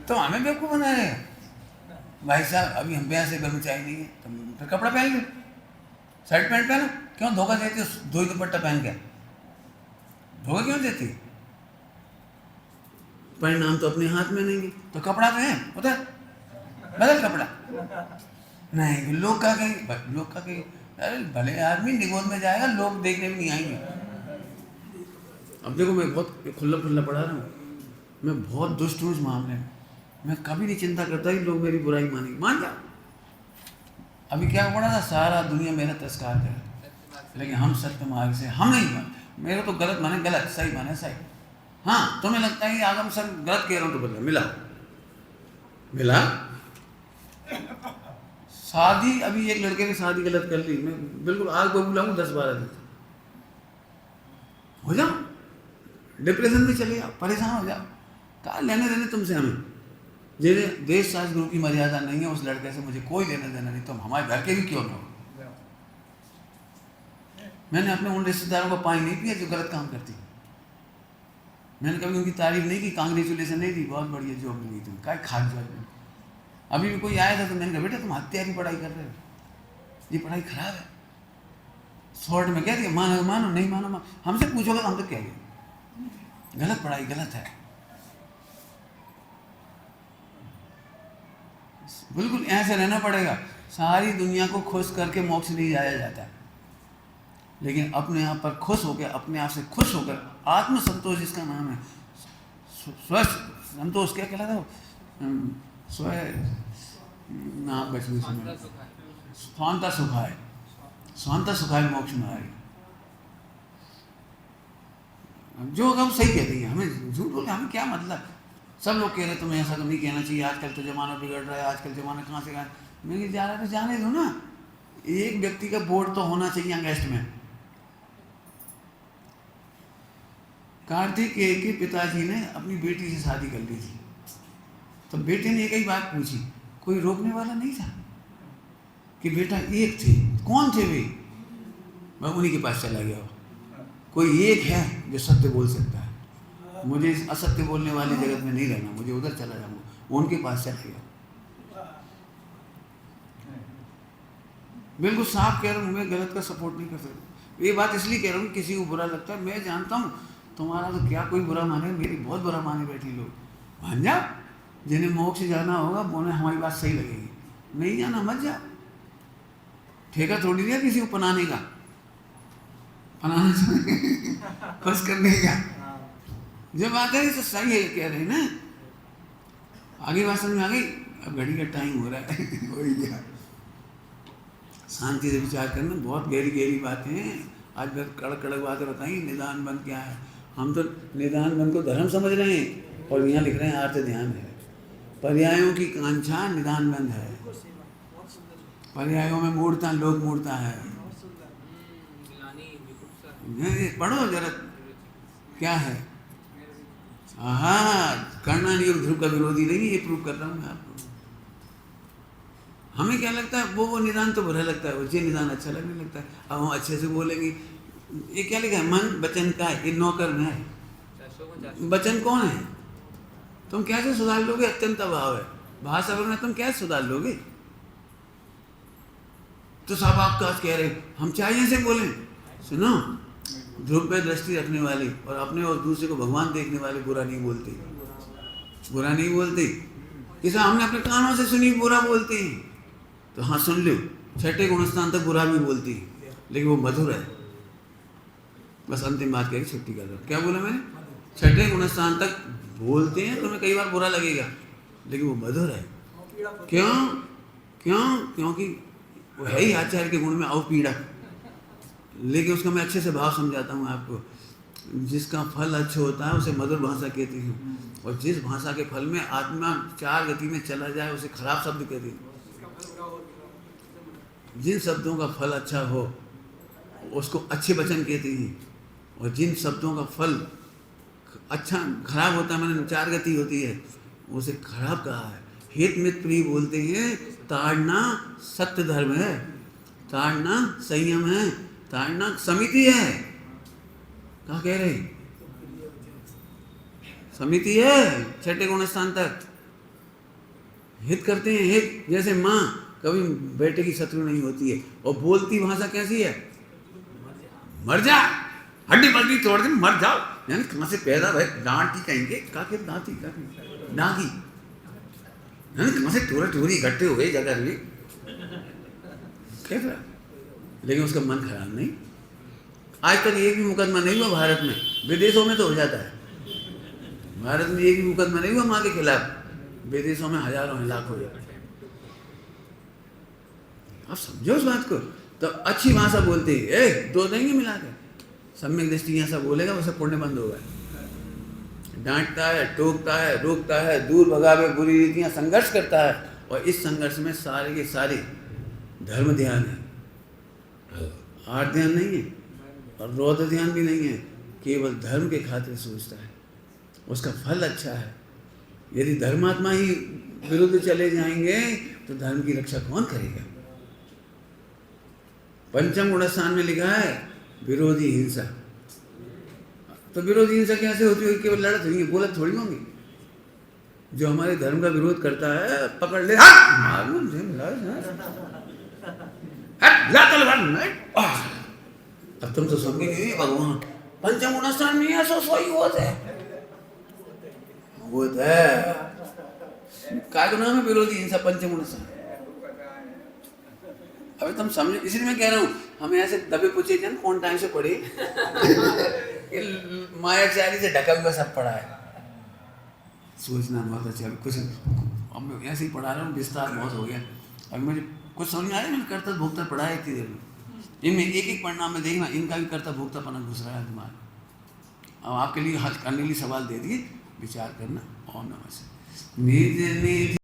तो हमें बेवकूफ़ बना रहे हैं। भाई साहब अभी हम पे ऐसे कर्मचारी नहीं है, तुम फिर कपड़ा पहन लो, शर्ट पैंट पहनो, क्यों धोखा देती हो? दो ही दुपट्टा पहन के धोखा क्यों देती? परिणाम तो अपने हाथ में नहीं है, तो कपड़ा तो है, पता है, बदल कपड़ा। नहीं, लोग क्या कहेंगे, लोग क्या कहेंगे? अरे भले आदमी निगोद में जाएगा, लोग देखने भी नहीं आएंगे। अब देखो मैं बहुत खुल्ला खुल्ला पढ़ा रहा हूँ, मैं बहुत दुष्ट हूँ इस मामले में। मैं कभी नहीं चिंता करता कि लोग मेरी बुराई मानेंगे, मान जाओ। अभी क्या पढ़ा था, सारा दुनिया मेरा तिरस्कार करे, लेकिन हम सत्य मार्ग से हम नहीं मान। मेरे तो गलत माने गलत, सही माने सही। हाँ, तुम्हें लगता है कि आगम सर गलत कह रहा हूँ तो बदला मिला। शादी, अभी एक लड़के ने शादी गलत कर ली, मैं बिल्कुल आग बबूला हूँ 10-12 दिन हो जाओ, डिप्रेशन में चले जाओ, परेशान हो जाओ, कहा लेने देने तुमसे हमें। जिन्हें देश शास्त्र गुरु की मर्यादा नहीं है उस लड़के से मुझे कोई लेना देना नहीं, तुम हमारे घर के भी क्यों न हो। मैंने अपने उन रिश्तेदारों को पानी नहीं पिया जो गलत काम करती। मैंने कभी उनकी तारीफ नहीं की, कांग्रेचुलेसन नहीं दी, बहुत बढ़िया जॉब मिली तुम, क्या खाक जॉब। अभी भी कोई आया था तो मैंने कहा बेटा तुम हत्यारी पढ़ाई कर रहे हो, ये पढ़ाई खराब है। शॉर्ट में कह दिया, मानो मानो, नहीं मानो मानो, हमसे पूछोगे तो हम तो कहेंगे गलत पढ़ाई गलत है। बिल्कुल ऐसे रहना पड़ेगा। सारी दुनिया को खुश करके मोक्ष नहीं जाया जाता, लेकिन अपने आप पर खुश होकर, अपने आप से खुश होकर, आत्म संतोष जिसका नाम है, स्व संतोष क्या कहलाता है, स्व नाम बच गई, स्वांता सुखाय, स्वांता सुखाय मोक्ष मार्ग। जो हम सही कहते हैं, हमें झूठ बोलते हमें क्या मतलब। सब लोग कह रहे तुम्हें ऐसा तो नहीं कहना चाहिए, आजकल तो ज़माना बिगड़ रहा है, आजकल ज़माना कहाँ से कहाँ। मैं जा रहा तो जाने दो ना, एक व्यक्ति का बोर्ड तो होना चाहिए अगस्त में। कार्तिकेय के पिताजी ने अपनी बेटी से शादी कर ली थी, तो बेटे ने एक ही बात पूछी, कोई रोकने वाला नहीं था। कि बेटा एक थे, कौन थे वे? मैं उन्हीं के पास चला गया। कोई एक है जो सत्य बोल सकता है, मुझे इस असत्य बोलने वाले जगत में नहीं रहना, मुझे उधर चला जाऊंगा। उनके पास चला गया। बिल्कुल साफ कह रहा हूँ, मैं गलत का सपोर्ट नहीं कर सकता। ये बात इसलिए कह रहा हूँ किसी को बुरा लगता है, मैं जानता हूँ तुम्हारा तो क्या कोई बुरा माने, मेरी बहुत बुरा माने बैठी लोग। मान जाओ, जिन्हें मोक्ष जाना होगा उन्हें हमारी बात सही लगेगी, नहीं जाना मत जा। ठेका थोड़ी दिया किसी को पनाने का, पनाना बस करने का। जब बात है तो सही है, कह रहे ना। आगे बात समझ में आ गई? अब घड़ी का टाइम हो रहा है हो ही गया। शांति से विचार करना, बहुत गहरी गहरी बातें हैं। आज बहुत कड़क कड़क बातें बताई। निदान बंध क्या है? हम तो निदान बंध को धर्म समझ रहे हैं और यहाँ लिख रहे हैं आर्त ध्यान है। पर्यायों की कांक्षा निदान बंध है। पर्यायों में मूर्ता लोक मूर्ता है। पढ़ो जरा क्या है। हाँ, करना नहीं ध्रुव का विरोधी नहीं, ये प्रूव कर रहा हूँ मैं आपको। हमें क्या लगता है, वो निदान तो बुरा लगता है, मुझे निदान अच्छा लगने लगता है। अब हम अच्छे से बोलेंगे। ये क्या लिखा है? मन वचन का है, ये नौकर में है। वचन कौन है? तुम कैसे सुधार लोगे? अत्यंत अभाव है भाषा में, तुम कैसे सुधार लोगे? तो साहब आप क्या कह रहे, हम चाहिए से बोले? सुनो, ध्रुव पे दृष्टि रखने वाले और अपने और दूसरे को भगवान देखने वाले बुरा नहीं बोलते, बुरा नहीं बोलते। इसे हमने अपने कानों से सुनी बुरा बोलते हैं, तो हाँ सुन लो, छठे गुणस्थान तक बुरा भी बोलती है, लेकिन वो मधुर है। बस अंतिम बात कह छुट्टी कर रहा हूँ। क्या बोला मैंने? छठे गुणस्थान तक बोलते हैं, तुम्हें कई बार बुरा लगेगा, लेकिन वो मधुर है। क्यों? क्यों? क्योंकि वो है ही आचार्य के गुण में अवपीड़ा। लेकिन उसका मैं अच्छे से भाव समझाता हूँ आपको। जिसका फल अच्छा होता है उसे मधुर भाषा कहती हूँ, और जिस भाषा के फल में आत्मा चार गति में चला जाए उसे खराब शब्द कहती हूँ। जिन शब्दों का फल अच्छा हो उसको अच्छे वचन कहते हैं, और जिन शब्दों का फल अच्छा खराब होता है, मैंने चार गति होती है, उसे खराब कहा है। हित मित प्रिय बोलते हैं, ताड़ना सत्य धर्म है, ताड़ना संयम है, ताड़ना समिति है। क्या कह रहे? समिति है छठे गुण स्थान तक। हित करते हैं, हित। जैसे माँ कभी बेटे की शत्रु नहीं होती है, और बोलती भाषा कैसी है? मर जा, हड्डी पड्डी तोड़ दे, मर जाओ। यानी कहाँ से पैदा भाई, डांटी कहेंगे, काके दांती डांगी, यानी कहाँ से टोरा टोरी इकट्ठे हो गए जगह में, कैसा? लेकिन उसका मन खराब नहीं। आज तक एक भी मुकदमा नहीं हुआ भारत में, विदेशों में तो हो जाता है। भारत में एक भी मुकदमा नहीं हुआ माँ के खिलाफ, विदेशों में हजारों हैं, लाखों हैं। आप समझो उस बात को। तो अच्छी भाषा बोलते हैं, दो देंगे मिला के, सम्यक दृष्टि ऐसा बोलेगा वैसे पुण्य बंद होगा। डांटता है, टोकता है, रोकता है, दूर भगावे बुरी रीतियां, संघर्ष करता है, और इस संघर्ष में सारे के सारे धर्म ध्यान है, आर्त ध्यान नहीं है, और रौद्र ध्यान भी नहीं है। केवल धर्म के खातिर सोचता है, उसका फल अच्छा है। यदि धर्मात्मा ही विरुद्ध चले जाएंगे तो धर्म की रक्षा कौन करेगा? पंचम गुण स्थान में लिखा है विरोधी हिंसा। तो विरोधी हिंसा कैसे होती होगी? केवल लड़त होंगी, बोलत थोड़ी होंगी। जो हमारे धर्म का विरोध करता है पकड़ ले, अब तुम तो समझे भगवान पंचम गुण स्थान में ऐसा सोई होता है, वो है काय का नाम है विरोधी हिंसा, पंचम गुण स्थान। अभी तुम समझे, इसलिए मैं कह रहा हूँ हमें ऐसे दबे पूछे जन कौन टाइम से पढ़े मायाचारी से ढका हुआ सब पढ़ा है। सोचना बहुत अच्छा, कुछ अब मैं ऐसे ही पढ़ा रहा हूँ, विस्तार बहुत हो गया। अभी मुझे कुछ समझ में आया, मैंने कर्ता भोक्ता पढ़ा है इतनी देर में। इनमें एक एक पढ़ना में देखना, इनका भी कर्ता भोक्तापना घुस रहा है दिमाग। अब आपके लिए हल करने के लिए सवाल दे दिए, विचार करना। और नमस्ते।